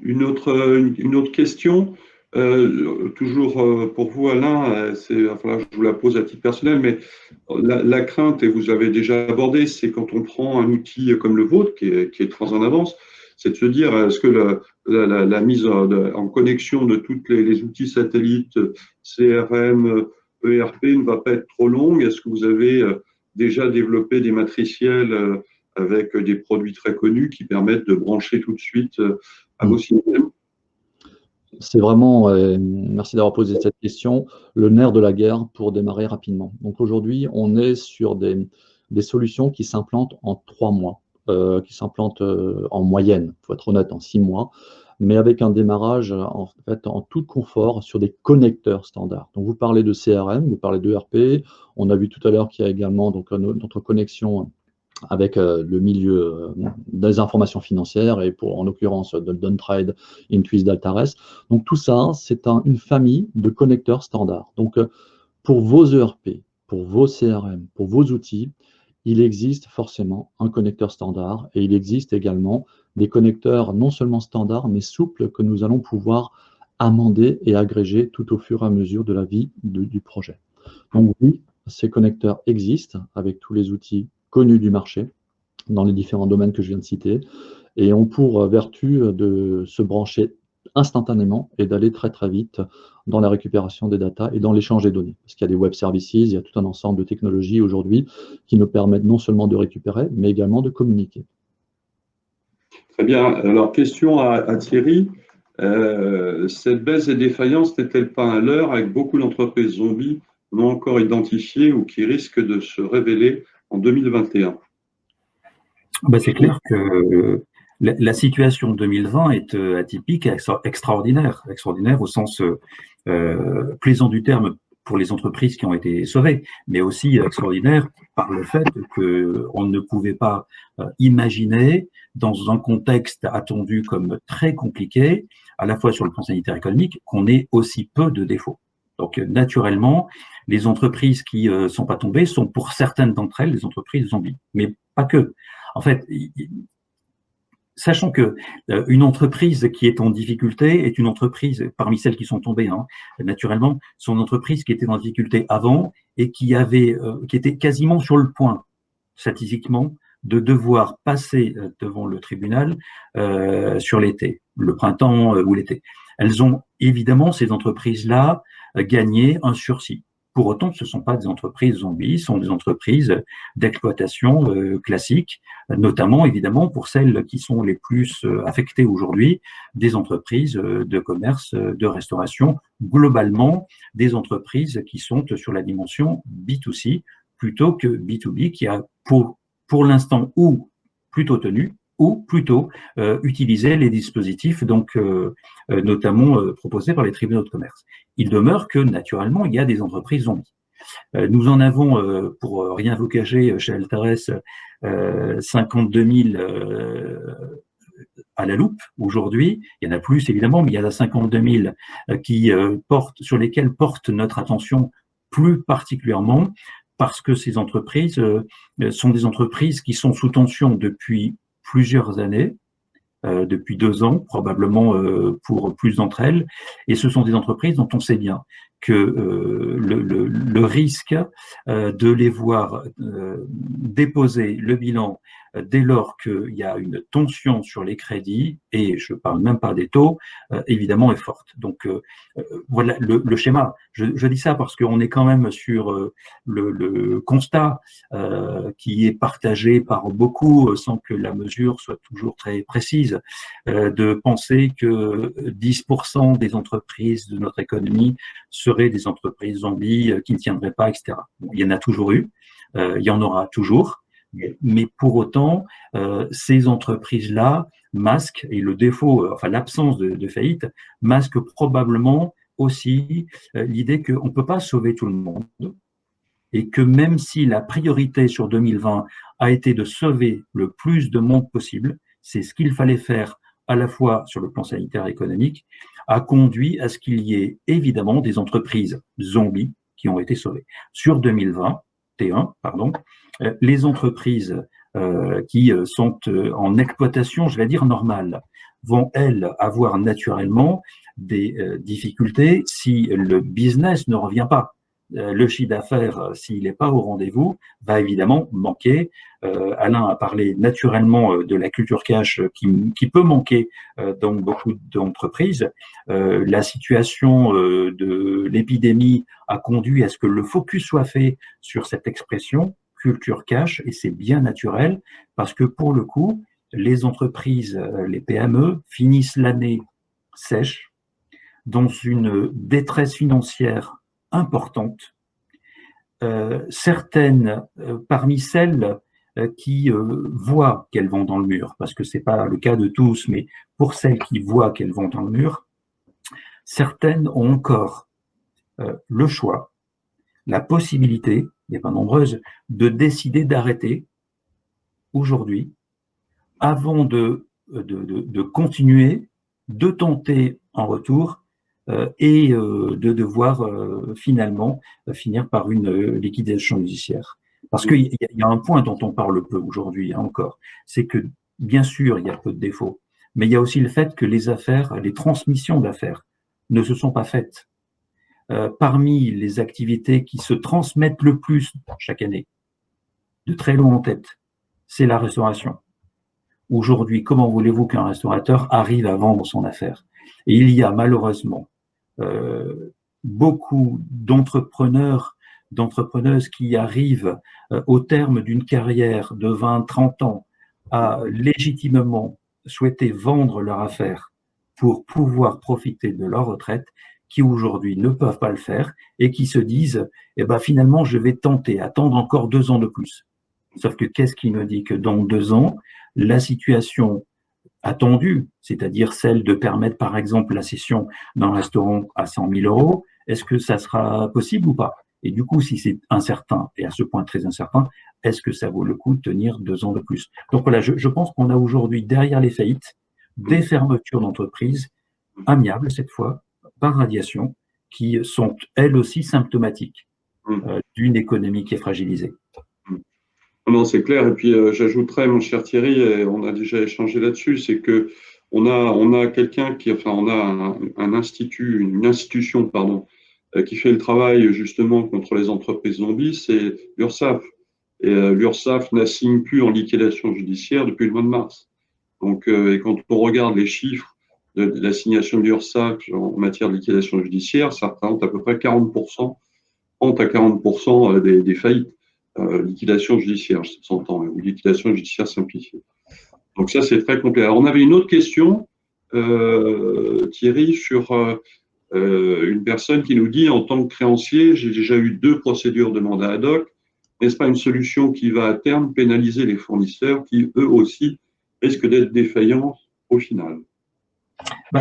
A: Une autre question, toujours pour vous, Alain, enfin, je vous la pose à titre personnel, mais la crainte, et vous avez déjà abordé, c'est quand on prend un outil comme le vôtre, qui est très en avance, c'est de se dire, est-ce que la mise en connexion de tous les outils satellites, CRM, ERP, ne va pas être trop longue? Est-ce que vous avez déjà développé des matriciels avec des produits très connus qui permettent de brancher tout de suite à vos systèmes?
C: C'est vraiment, merci d'avoir posé cette question, le nerf de la guerre pour démarrer rapidement. Donc aujourd'hui, on est sur des solutions qui s'implantent en 3 mois, qui s'implantent en moyenne, il faut être honnête, en 6 mois, mais avec un démarrage en fait en tout confort sur des connecteurs standards. Donc vous parlez de CRM, vous parlez de ERP, on a vu tout à l'heure qu'il y a également donc notre connexion avec le milieu des informations financières et en l'occurrence de Donetrade, Intuit, Daltares. Donc tout ça, c'est une famille de connecteurs standards. Donc pour vos ERP, pour vos CRM, pour vos outils, il existe forcément un connecteur standard et il existe également des connecteurs non seulement standards mais souples que nous allons pouvoir amender et agréger tout au fur et à mesure de la vie du projet. Donc oui, ces connecteurs existent avec tous les outils connus du marché dans les différents domaines que je viens de citer et ont pour vertu de se brancher instantanément et d'aller très très vite dans la récupération des datas et dans l'échange des données. Parce qu'il y a des web services, il y a tout un ensemble de technologies aujourd'hui qui nous permettent non seulement de récupérer, mais également de communiquer.
A: Très bien. Alors, question à Thierry. Cette baisse des défaillances n'est-elle pas un leurre avec beaucoup d'entreprises zombies non encore identifiées ou qui risquent de se révéler en 2021?
B: C'est clair que la situation 2020 est atypique et extraordinaire au sens plaisant du terme pour les entreprises qui ont été sauvées, mais aussi extraordinaire par le fait qu'on ne pouvait pas imaginer, dans un contexte attendu comme très compliqué, à la fois sur le plan sanitaire et économique, qu'on ait aussi peu de défauts. Donc, naturellement, les entreprises qui sont pas tombées sont, pour certaines d'entre elles, des entreprises zombies, mais pas que. En fait, sachant que une entreprise qui est en difficulté est une entreprise, parmi celles qui sont tombées, naturellement, sont une entreprise qui était en difficulté avant et qui était quasiment sur le point, statistiquement, de devoir passer devant le tribunal sur l'été, le printemps ou l'été. Elles ont évidemment, ces entreprises-là, gagné un sursis. Pour autant, ce ne sont pas des entreprises zombies, ce sont des entreprises d'exploitation classiques, notamment évidemment pour celles qui sont les plus affectées aujourd'hui, des entreprises de commerce, de restauration, globalement des entreprises qui sont sur la dimension B2C plutôt que B2B, qui a pour l'instant ou plutôt tenu ou plutôt utiliser les dispositifs donc notamment proposés par les tribunaux de commerce. Il demeure que naturellement il y a des entreprises zombies. Nous en avons, pour rien vous cacher, chez Altares, 52 000 à la loupe aujourd'hui. Il y en a plus évidemment, mais il y en a 52 000 qui sur lesquels porte notre attention plus particulièrement, parce que ces entreprises sont des entreprises qui sont sous tension depuis plusieurs années, depuis 2 ans probablement pour plus d'entre elles, et ce sont des entreprises dont on sait bien que le risque de les voir déposer le bilan dès lors qu'il y a une tension sur les crédits, et je ne parle même pas des taux, évidemment est forte. Donc voilà le schéma. Je dis ça parce qu'on est quand même sur le constat qui est partagé par beaucoup, sans que la mesure soit toujours très précise, de penser que 10% des entreprises de notre économie seraient des entreprises zombies qui ne tiendraient pas, etc. Bon, il y en a toujours eu, il y en aura toujours. Mais pour autant, ces entreprises-là masquent, et le défaut, enfin l'absence de faillite, masque probablement aussi l'idée qu'on ne peut pas sauver tout le monde et que même si la priorité sur 2020 a été de sauver le plus de monde possible, c'est ce qu'il fallait faire à la fois sur le plan sanitaire et économique, a conduit à ce qu'il y ait évidemment des entreprises zombies qui ont été sauvées. Sur 2021, les entreprises qui sont en exploitation, je vais dire normale, vont, elles, avoir naturellement des difficultés si le business ne revient pas. Le chiffre d'affaires, s'il n'est pas au rendez-vous, va évidemment manquer. Alain a parlé naturellement de la culture cash qui peut manquer dans beaucoup d'entreprises. La situation de l'épidémie a conduit à ce que le focus soit fait sur cette expression culture cash, et c'est bien naturel parce que pour le coup, les entreprises, les PME finissent l'année sèche, dans une détresse financière importante. Certaines parmi celles qui voient qu'elles vont dans le mur, parce que ce n'est pas le cas de tous, mais pour celles qui voient qu'elles vont dans le mur, certaines ont encore le choix, la possibilité, il n'est pas nombreuse, de décider d'arrêter aujourd'hui avant de continuer, de tenter en retour et de devoir finalement finir par une liquidation judiciaire. Parce qu'il y a un point dont on parle peu aujourd'hui encore, c'est que bien sûr il y a peu de défauts, mais il y a aussi le fait que les affaires, les transmissions d'affaires ne se sont pas faites. Parmi les activités qui se transmettent le plus chaque année, de très loin en tête, c'est la restauration. Aujourd'hui, comment voulez-vous qu'un restaurateur arrive à vendre son affaire? Et il y a malheureusement beaucoup d'entrepreneurs, d'entrepreneuses qui arrivent au terme d'une carrière de 20, 30 ans à légitimement souhaiter vendre leur affaire pour pouvoir profiter de leur retraite, qui aujourd'hui ne peuvent pas le faire et qui se disent eh ben, finalement je vais tenter, attendre encore 2 ans de plus. Sauf que qu'est-ce qui nous dit que dans 2 ans, la situation attendue, c'est-à-dire celle de permettre par exemple la cession d'un restaurant à 100 000 euros, est-ce que ça sera possible ou pas? Et du coup, si c'est incertain, et à ce point très incertain, est-ce que ça vaut le coup de tenir 2 ans de plus? Donc voilà, je pense qu'on a aujourd'hui derrière les faillites des fermetures d'entreprises amiables cette fois, par radiation, qui sont elles aussi symptomatiques d'une économie qui est fragilisée.
A: Non, c'est clair. Et puis j'ajouterais, mon cher Thierry, et on a déjà échangé là-dessus, c'est que on a quelqu'un qui, enfin, on a un institut, une institution, pardon, qui fait le travail justement contre les entreprises zombies, c'est l'URSSAF. Et l'URSSAF n'assigne plus en liquidation judiciaire depuis le mois de mars. Donc, et quand on regarde les chiffres de l'assignation de l'URSSAF en matière de liquidation judiciaire, ça représente à peu près 40%, 30 à 40% des faillites. Liquidation judiciaire, je s'entends, ou liquidation judiciaire simplifiée. Donc ça, c'est très complet. Alors, on avait une autre question, Thierry, sur une personne qui nous dit, en tant que créancier, j'ai déjà eu 2 procédures de mandat ad hoc. N'est-ce pas une solution qui va à terme pénaliser les fournisseurs qui, eux aussi, risquent d'être défaillants au final?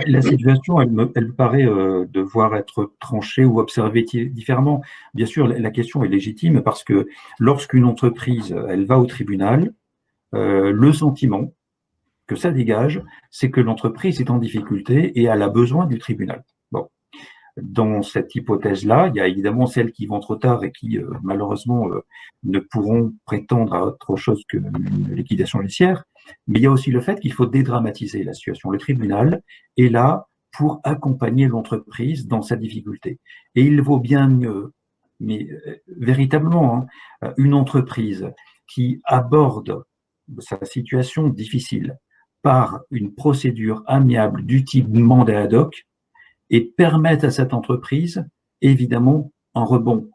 B: La situation, elle me paraît devoir être tranchée ou observée différemment. Bien sûr, la question est légitime parce que lorsqu'une entreprise, elle va au tribunal, le sentiment que ça dégage, c'est que l'entreprise est en difficulté et elle a besoin du tribunal. Bon. Dans cette hypothèse-là, il y a évidemment celles qui vont trop tard et qui, malheureusement, ne pourront prétendre à autre chose qu'une liquidation judiciaire. Mais il y a aussi le fait qu'il faut dédramatiser la situation. Le tribunal est là pour accompagner l'entreprise dans sa difficulté. Et il vaut bien mieux, mais véritablement, une entreprise qui aborde sa situation difficile par une procédure amiable du type mandat ad hoc et permettre à cette entreprise, évidemment, un rebond.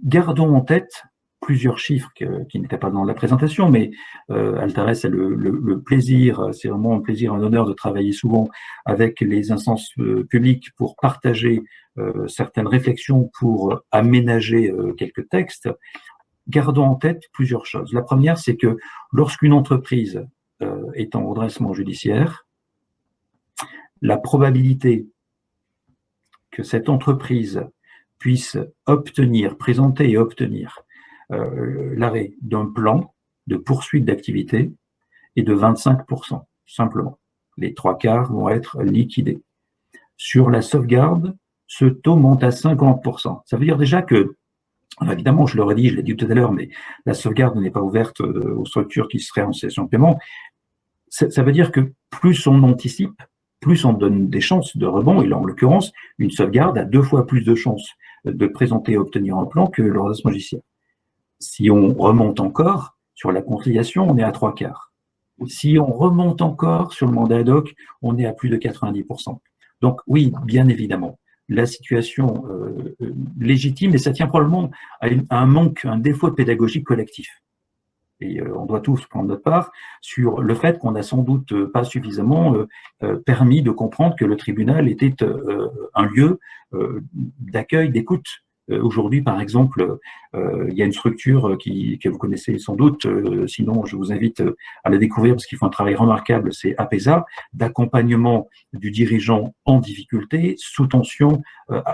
B: Gardons en tête plusieurs chiffres qui n'étaient pas dans la présentation, mais Altares a le plaisir, c'est vraiment un plaisir, un honneur de travailler souvent avec les instances publiques pour partager certaines réflexions, pour aménager quelques textes. Gardons en tête plusieurs choses. La première, c'est que lorsqu'une entreprise est en redressement judiciaire, la probabilité que cette entreprise puisse obtenir, présenter et obtenir l'arrêt d'un plan de poursuite d'activité est de 25%, simplement. Les 3/4 vont être liquidés. Sur la sauvegarde, ce taux monte à 50%. Ça veut dire déjà que, évidemment, je l'ai dit tout à l'heure, mais la sauvegarde n'est pas ouverte aux structures qui seraient en cessation de paiement. Ça veut dire que plus on anticipe, plus on donne des chances de rebond, et là, en l'occurrence, une sauvegarde a 2 fois plus de chances de présenter et obtenir un plan que le redressement judiciaire. Si on remonte encore, sur la conciliation, on est à 3/4. Si on remonte encore sur le mandat ad hoc, on est à plus de 90%. Donc oui, bien évidemment, la situation légitime, et ça tient probablement à un manque, un défaut de pédagogie collectif. Et on doit tous prendre notre part sur le fait qu'on n'a sans doute pas suffisamment permis de comprendre que le tribunal était un lieu d'accueil, d'écoute. Aujourd'hui, par exemple, il y a une structure que vous connaissez sans doute, sinon je vous invite à la découvrir parce qu'ils font un travail remarquable, c'est APESA, d'accompagnement du dirigeant en difficulté, sous tension,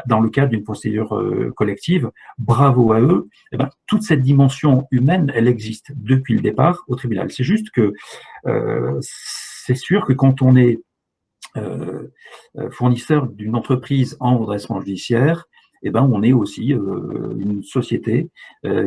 B: dans le cadre d'une procédure collective. Bravo à eux. Eh ben, toute cette dimension humaine, elle existe depuis le départ au tribunal. C'est juste que c'est sûr que quand on est fournisseur d'une entreprise en redressement judiciaire, eh ben, on est aussi une société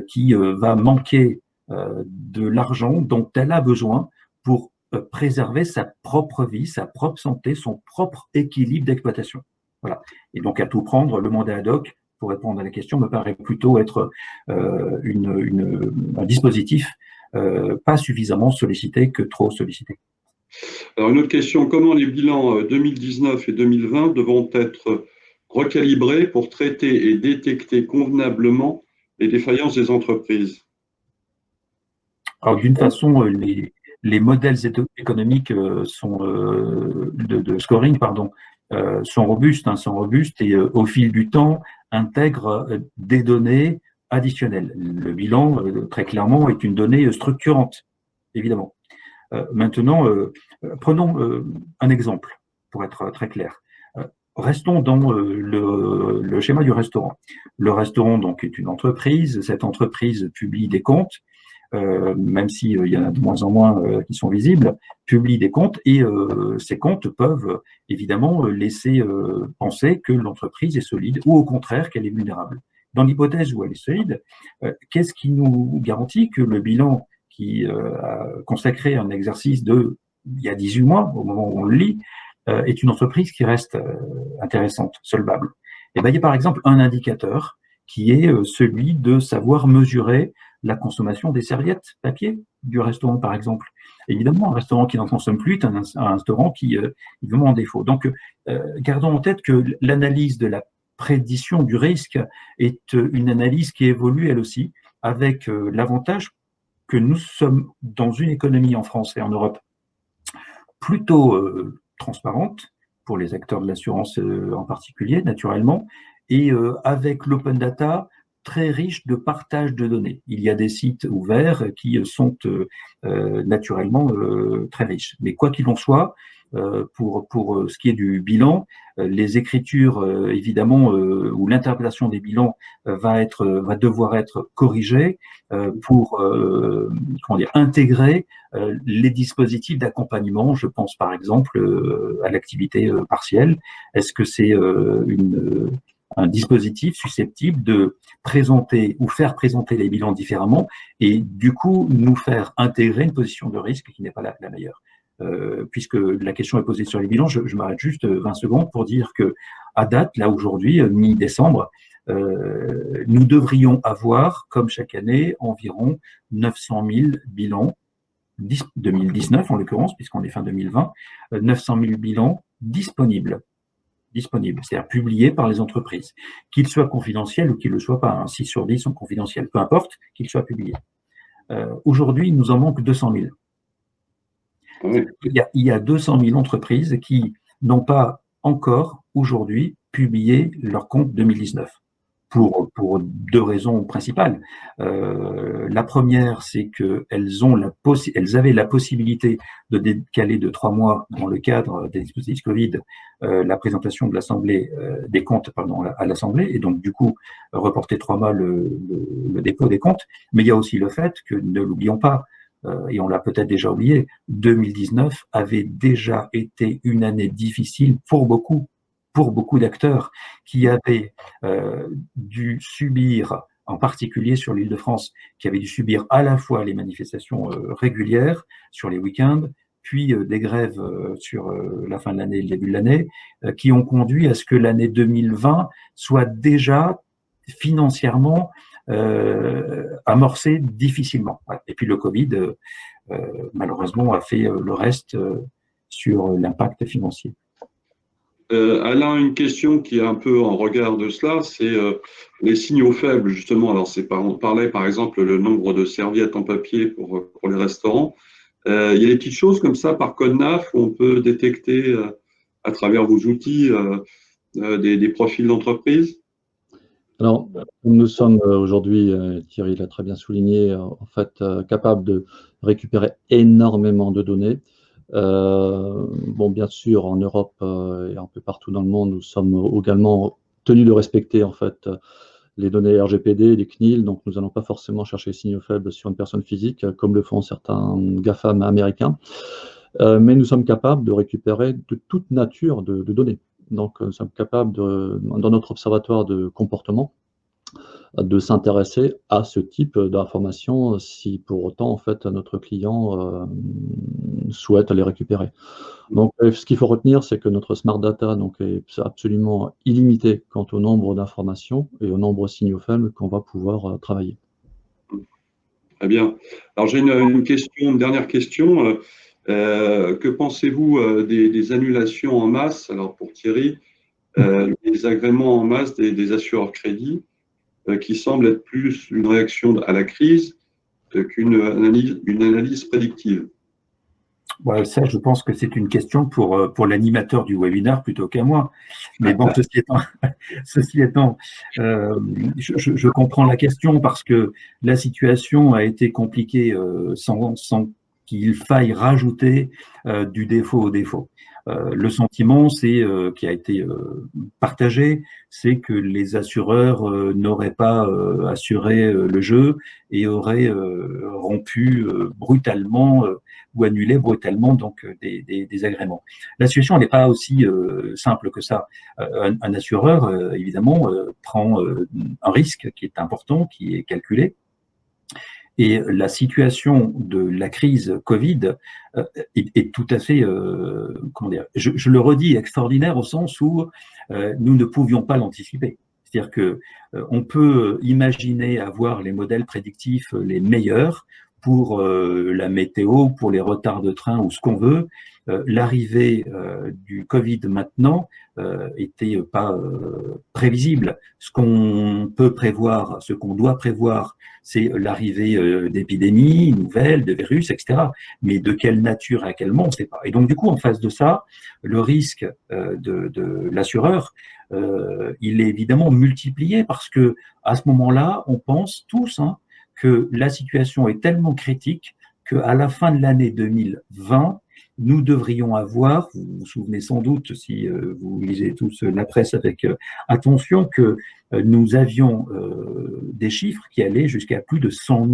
B: qui va manquer de l'argent dont elle a besoin pour préserver sa propre vie, sa propre santé, son propre équilibre d'exploitation. Voilà. Et donc, à tout prendre, le mandat ad hoc, pour répondre à la question, me paraît plutôt être un dispositif pas suffisamment sollicité que trop sollicité.
A: Alors, une autre question, comment les bilans 2019 et 2020 devront être recalibrés pour traiter et détecter convenablement les défaillances des entreprises?
B: Alors, d'une façon, les modèles économiques de scoring, sont robustes, et au fil du temps intègrent des données additionnelles. Le bilan, très clairement, est une donnée structurante, évidemment. Maintenant, prenons un exemple, pour être très clair. Restons dans le schéma du restaurant. Le restaurant, donc, est une entreprise. Cette entreprise publie des comptes, même s'il y en a de moins en moins qui sont visibles, publie des comptes, et ces comptes peuvent évidemment laisser penser que l'entreprise est solide, ou au contraire qu'elle est vulnérable. Dans l'hypothèse où elle est solide, qu'est-ce qui nous garantit que le bilan qui a consacré un exercice il y a 18 mois, au moment où on le lit, est une entreprise qui reste intéressante, solvable? Et bien, il y a par exemple un indicateur qui est celui de savoir mesurer la consommation des serviettes papier du restaurant, par exemple. Évidemment, un restaurant qui n'en consomme plus est un restaurant qui est vraiment en défaut. Donc, gardons en tête que l'analyse de la prédiction du risque est une analyse qui évolue elle aussi, avec l'avantage que nous sommes dans une économie en France et en Europe plutôt transparente, pour les acteurs de l'assurance en particulier, naturellement, et avec l'open data très riche de partage de données. Il y a des sites ouverts qui sont naturellement très riches. Mais quoi qu'il en soit, pour ce qui est du bilan, les écritures, évidemment, ou l'interprétation des bilans va devoir être corrigée pour intégrer les dispositifs d'accompagnement. Je pense par exemple à l'activité partielle. Est-ce que c'est un dispositif susceptible de présenter ou faire présenter les bilans différemment, et du coup nous faire intégrer une position de risque qui n'est pas la meilleure? Puisque la question est posée sur les bilans, je m'arrête juste 20 secondes pour dire que, à date, là aujourd'hui, mi-décembre, nous devrions avoir, comme chaque année, environ 900 000 bilans, 2019 en l'occurrence, puisqu'on est fin 2020, 900 000 bilans disponibles, c'est-à-dire publiés par les entreprises, qu'ils soient confidentiels ou qu'ils ne le soient pas. 6 sur 10 sont confidentiels, peu importe qu'ils soient publiés. Aujourd'hui, il nous en manque 200 000. Oui. Il y a 200 000 entreprises qui n'ont pas encore aujourd'hui publié leur compte 2019. pour deux raisons principales. La première, c'est qu'elles avaient la possibilité de décaler de 3 mois dans le cadre des dispositifs Covid la présentation de l'Assemblée des comptes à l'Assemblée, et donc du coup reporter 3 mois le dépôt des comptes. Mais il y a aussi le fait que, ne l'oublions pas, et on l'a peut-être déjà oublié, 2019 avait déjà été une année difficile pour beaucoup d'acteurs qui avaient dû subir, en particulier sur l'Île-de-France, qui avaient dû subir à la fois les manifestations régulières sur les week-ends, puis des grèves sur la fin de l'année et le début de l'année, qui ont conduit à ce que l'année 2020 soit déjà financièrement amorcée difficilement. Et puis le Covid, malheureusement, a fait le reste sur l'impact financier.
A: Alain, une question qui est un peu en regard de cela, c'est les signaux faibles, justement. Alors, on parlait par exemple le nombre de serviettes en papier pour les restaurants. Il y a des petites choses comme ça par code NAF où on peut détecter à travers vos outils des profils d'entreprise?
C: Alors, nous sommes aujourd'hui, Thierry l'a très bien souligné, en fait, capables de récupérer énormément de données. Bon, bien sûr, en Europe et un peu partout dans le monde, nous sommes également tenus de respecter en fait les données RGPD, les CNIL, donc nous n'allons pas forcément chercher les signaux faibles sur une personne physique, comme le font certains GAFAM américains, mais nous sommes capables de récupérer de toute nature de données. Donc, nous sommes capables, dans notre observatoire de comportement, de s'intéresser à ce type d'informations si pour autant en fait notre client souhaite les récupérer. Donc ce qu'il faut retenir, c'est que notre Smart Data donc, est absolument illimité quant au nombre d'informations et au nombre de signaux faibles qu'on va pouvoir travailler.
A: Très bien. Alors j'ai une dernière question. Que pensez-vous des annulations en masse? Alors pour Thierry, les agréments en masse des assureurs crédits, qui semble être plus une réaction à la crise qu'une analyse prédictive.
B: Ouais, ça, je pense que c'est une question pour l'animateur du webinaire plutôt qu'à moi. Mais bon, ceci étant, je comprends la question parce que la situation a été compliquée sans qu'il faille rajouter du défaut au défaut. Le sentiment, qui a été partagé, c'est que les assureurs n'auraient pas assuré le jeu et auraient rompu brutalement ou annulé brutalement donc des agréments. La situation n'est pas aussi simple que ça. Un assureur, évidemment, prend un risque qui est important, qui est calculé. Et la situation de la crise Covid est tout à fait, comment dire, je le redis, extraordinaire au sens où nous ne pouvions pas l'anticiper. C'est-à-dire que on peut imaginer avoir les modèles prédictifs les meilleurs pour la météo, pour les retards de train ou ce qu'on veut. L'arrivée du Covid maintenant était pas prévisible. Ce qu'on peut prévoir, ce qu'on doit prévoir, c'est l'arrivée d'épidémies nouvelles, de virus, etc. Mais de quelle nature et à quel moment, on ne sait pas. Et donc, du coup, en face de ça, le risque de l'assureur, il est évidemment multiplié parce que à ce moment-là, on pense tous que la situation est tellement critique qu'à la fin de l'année 2020, nous devrions avoir, vous vous souvenez sans doute, si vous lisez tous la presse avec attention, que nous avions des chiffres qui allaient jusqu'à plus de 100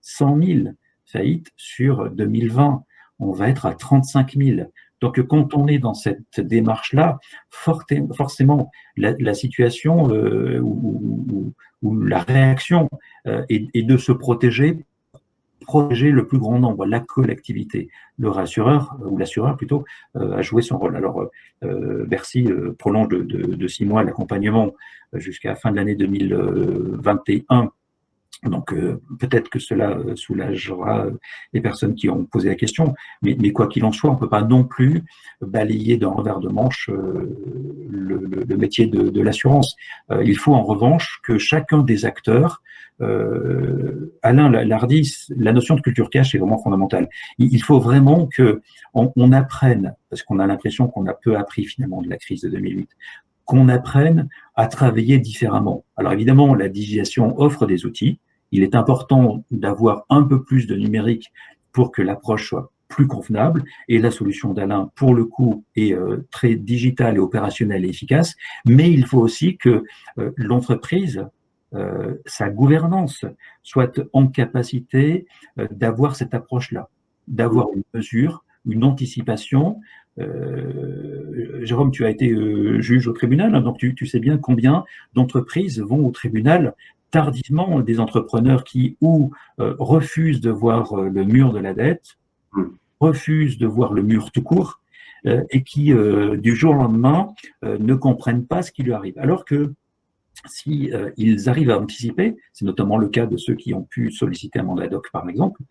B: 000 faillites sur 2020. On va être à 35 000. Donc, quand on est dans cette démarche-là, forcément, la situation ou la réaction est de se protéger le plus grand nombre, la collectivité. Le rassureur, ou l'assureur plutôt, a joué son rôle. Alors, Bercy prolonge de 6 mois l'accompagnement jusqu'à la fin de l'année 2021. Donc, peut-être que cela soulagera les personnes qui ont posé la question, mais quoi qu'il en soit, on ne peut pas non plus balayer d'un revers de manche le métier de l'assurance. Il faut en revanche que chacun des acteurs, Alain l'a dit, la notion de culture cash est vraiment fondamentale. Il faut vraiment qu'on apprenne, parce qu'on a l'impression qu'on a peu appris finalement de la crise de 2008, qu'on apprenne à travailler différemment. Alors évidemment, la digitalisation offre des outils. Il est important d'avoir un peu plus de numérique pour que l'approche soit plus convenable. Et la solution d'Alain, pour le coup, est très digitale et opérationnelle et efficace. Mais il faut aussi que l'entreprise, sa gouvernance, soit en capacité d'avoir cette approche-là, d'avoir une mesure, une anticipation. Jérôme, tu as été juge au tribunal, hein, donc tu sais bien combien d'entreprises vont au tribunal tardivement, des entrepreneurs qui ou refusent de voir le mur de la dette, refusent de voir le mur tout court, et qui, du jour au lendemain, ne comprennent pas ce qui lui arrive. Alors que si ils arrivent à anticiper, c'est notamment le cas de ceux qui ont pu solliciter un mandat ad hoc par exemple,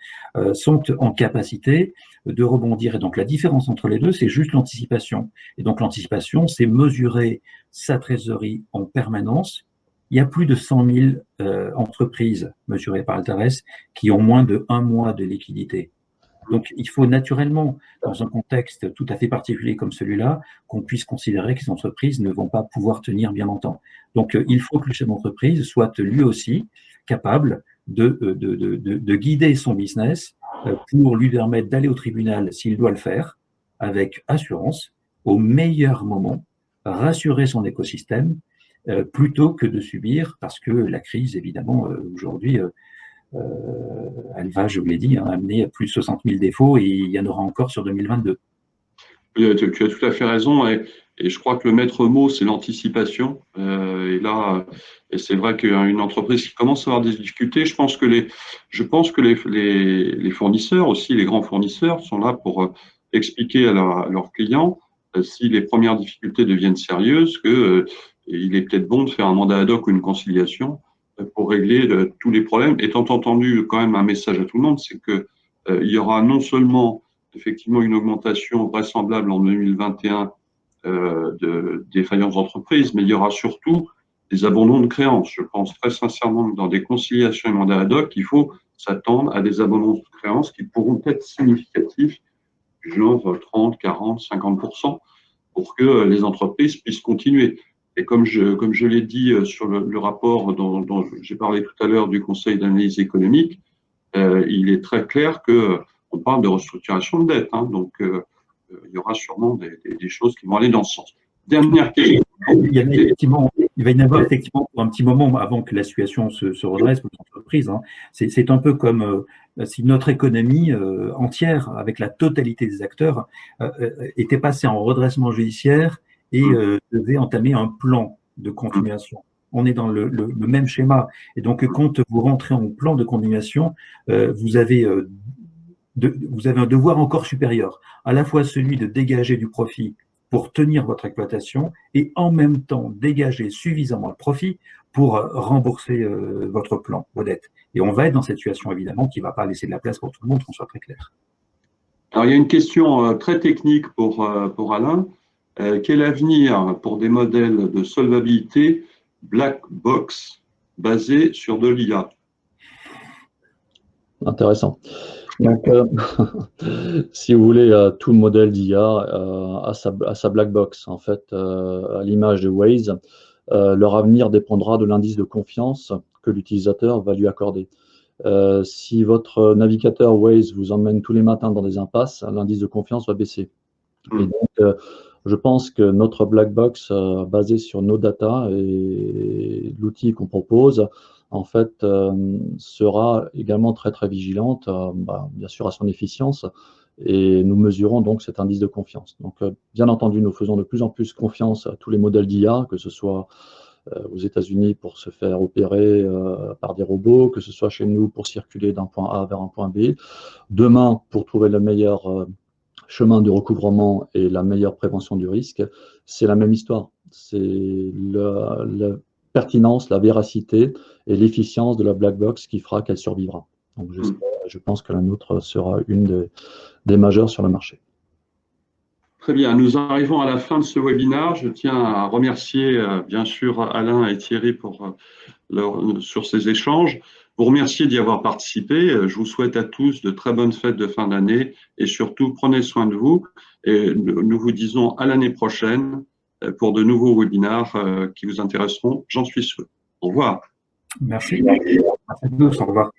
B: sont en capacité de rebondir. Et donc la différence entre les deux, c'est juste l'anticipation. Et donc l'anticipation, c'est mesurer sa trésorerie en permanence. Il y a plus de 100 000 entreprises mesurées par Altares qui ont moins de 1 mois de liquidité. Donc, il faut naturellement, dans un contexte tout à fait particulier comme celui-là, qu'on puisse considérer que les entreprises ne vont pas pouvoir tenir bien longtemps. Donc, il faut que le chef d'entreprise soit lui aussi capable de guider son business pour lui permettre d'aller au tribunal s'il doit le faire, avec assurance, au meilleur moment, rassurer son écosystème, plutôt que de subir, parce que la crise, évidemment, aujourd'hui, elle va, je vous l'ai dit, amener à plus de 60 000 défauts et il y en aura encore sur 2022.
A: Tu as tout à fait raison et je crois que le maître mot, c'est l'anticipation. Et là, et c'est vrai qu'une entreprise qui commence à avoir des difficultés, je pense que les fournisseurs aussi, les grands fournisseurs, sont là pour expliquer à leurs clients si les premières difficultés deviennent sérieuses, il est peut-être bon de faire un mandat ad hoc ou une conciliation pour régler tous les problèmes. Étant entendu quand même un message à tout le monde, c'est que il y aura non seulement effectivement une augmentation vraisemblable en 2021 de défaillances d'entreprises, mais il y aura surtout des abandons de créances. Je pense très sincèrement que dans des conciliations et mandats ad hoc, il faut s'attendre à des abandons de créances qui pourront être significatifs, du genre 30, 40, 50%, pour que les entreprises puissent continuer. Et comme je l'ai dit sur le rapport dont j'ai parlé tout à l'heure du Conseil d'analyse économique, il est très clair qu'on parle de restructuration de dette. Hein, donc, il y aura sûrement des choses qui vont aller dans ce sens. Dernière question.
B: Il va y en avoir effectivement pour un petit moment avant que la situation se redresse pour les entreprises. Hein. C'est un peu comme si notre économie entière, avec la totalité des acteurs, était passée en redressement judiciaire et devait entamer un plan de continuation. On est dans le même schéma. Et donc, quand vous rentrez en plan de continuation, vous avez un devoir encore supérieur, à la fois celui de dégager du profit pour tenir votre exploitation et en même temps dégager suffisamment de profit pour rembourser votre plan, vos dettes. Et on va être dans cette situation, évidemment, qui ne va pas laisser de la place pour tout le monde, qu'on soit très clair.
A: Alors, il y a une question très technique pour Alain. Quel avenir pour des modèles de solvabilité black box basés sur de l'IA?
C: Intéressant. Donc, si vous voulez, tout modèle d'IA a sa black box. En fait, à l'image de Waze, leur avenir dépendra de l'indice de confiance que l'utilisateur va lui accorder. Si votre navigateur Waze vous emmène tous les matins dans des impasses, l'indice de confiance va baisser. Et donc, je pense que notre black box basé sur nos data et l'outil qu'on propose, en fait, sera également très très vigilante, bien sûr à son efficience, et nous mesurons donc cet indice de confiance. Donc, bien entendu, nous faisons de plus en plus confiance à tous les modèles d'IA, que ce soit aux États-Unis pour se faire opérer par des robots, que ce soit chez nous pour circuler d'un point A vers un point B. Demain, pour trouver le meilleur chemin de recouvrement et la meilleure prévention du risque, c'est la même histoire. C'est la pertinence, la véracité et l'efficience de la black box qui fera qu'elle survivra. Donc je pense que la nôtre sera une des majeures sur le marché.
A: Très bien, nous arrivons à la fin de ce webinaire. Je tiens à remercier bien sûr Alain et Thierry sur ces échanges. Vous remercier d'y avoir participé. Je vous souhaite à tous de très bonnes fêtes de fin d'année et surtout prenez soin de vous. Et nous vous disons à l'année prochaine pour de nouveaux webinaires qui vous intéresseront, j'en suis sûr. Au revoir.
B: Merci. Merci à tous. Au revoir.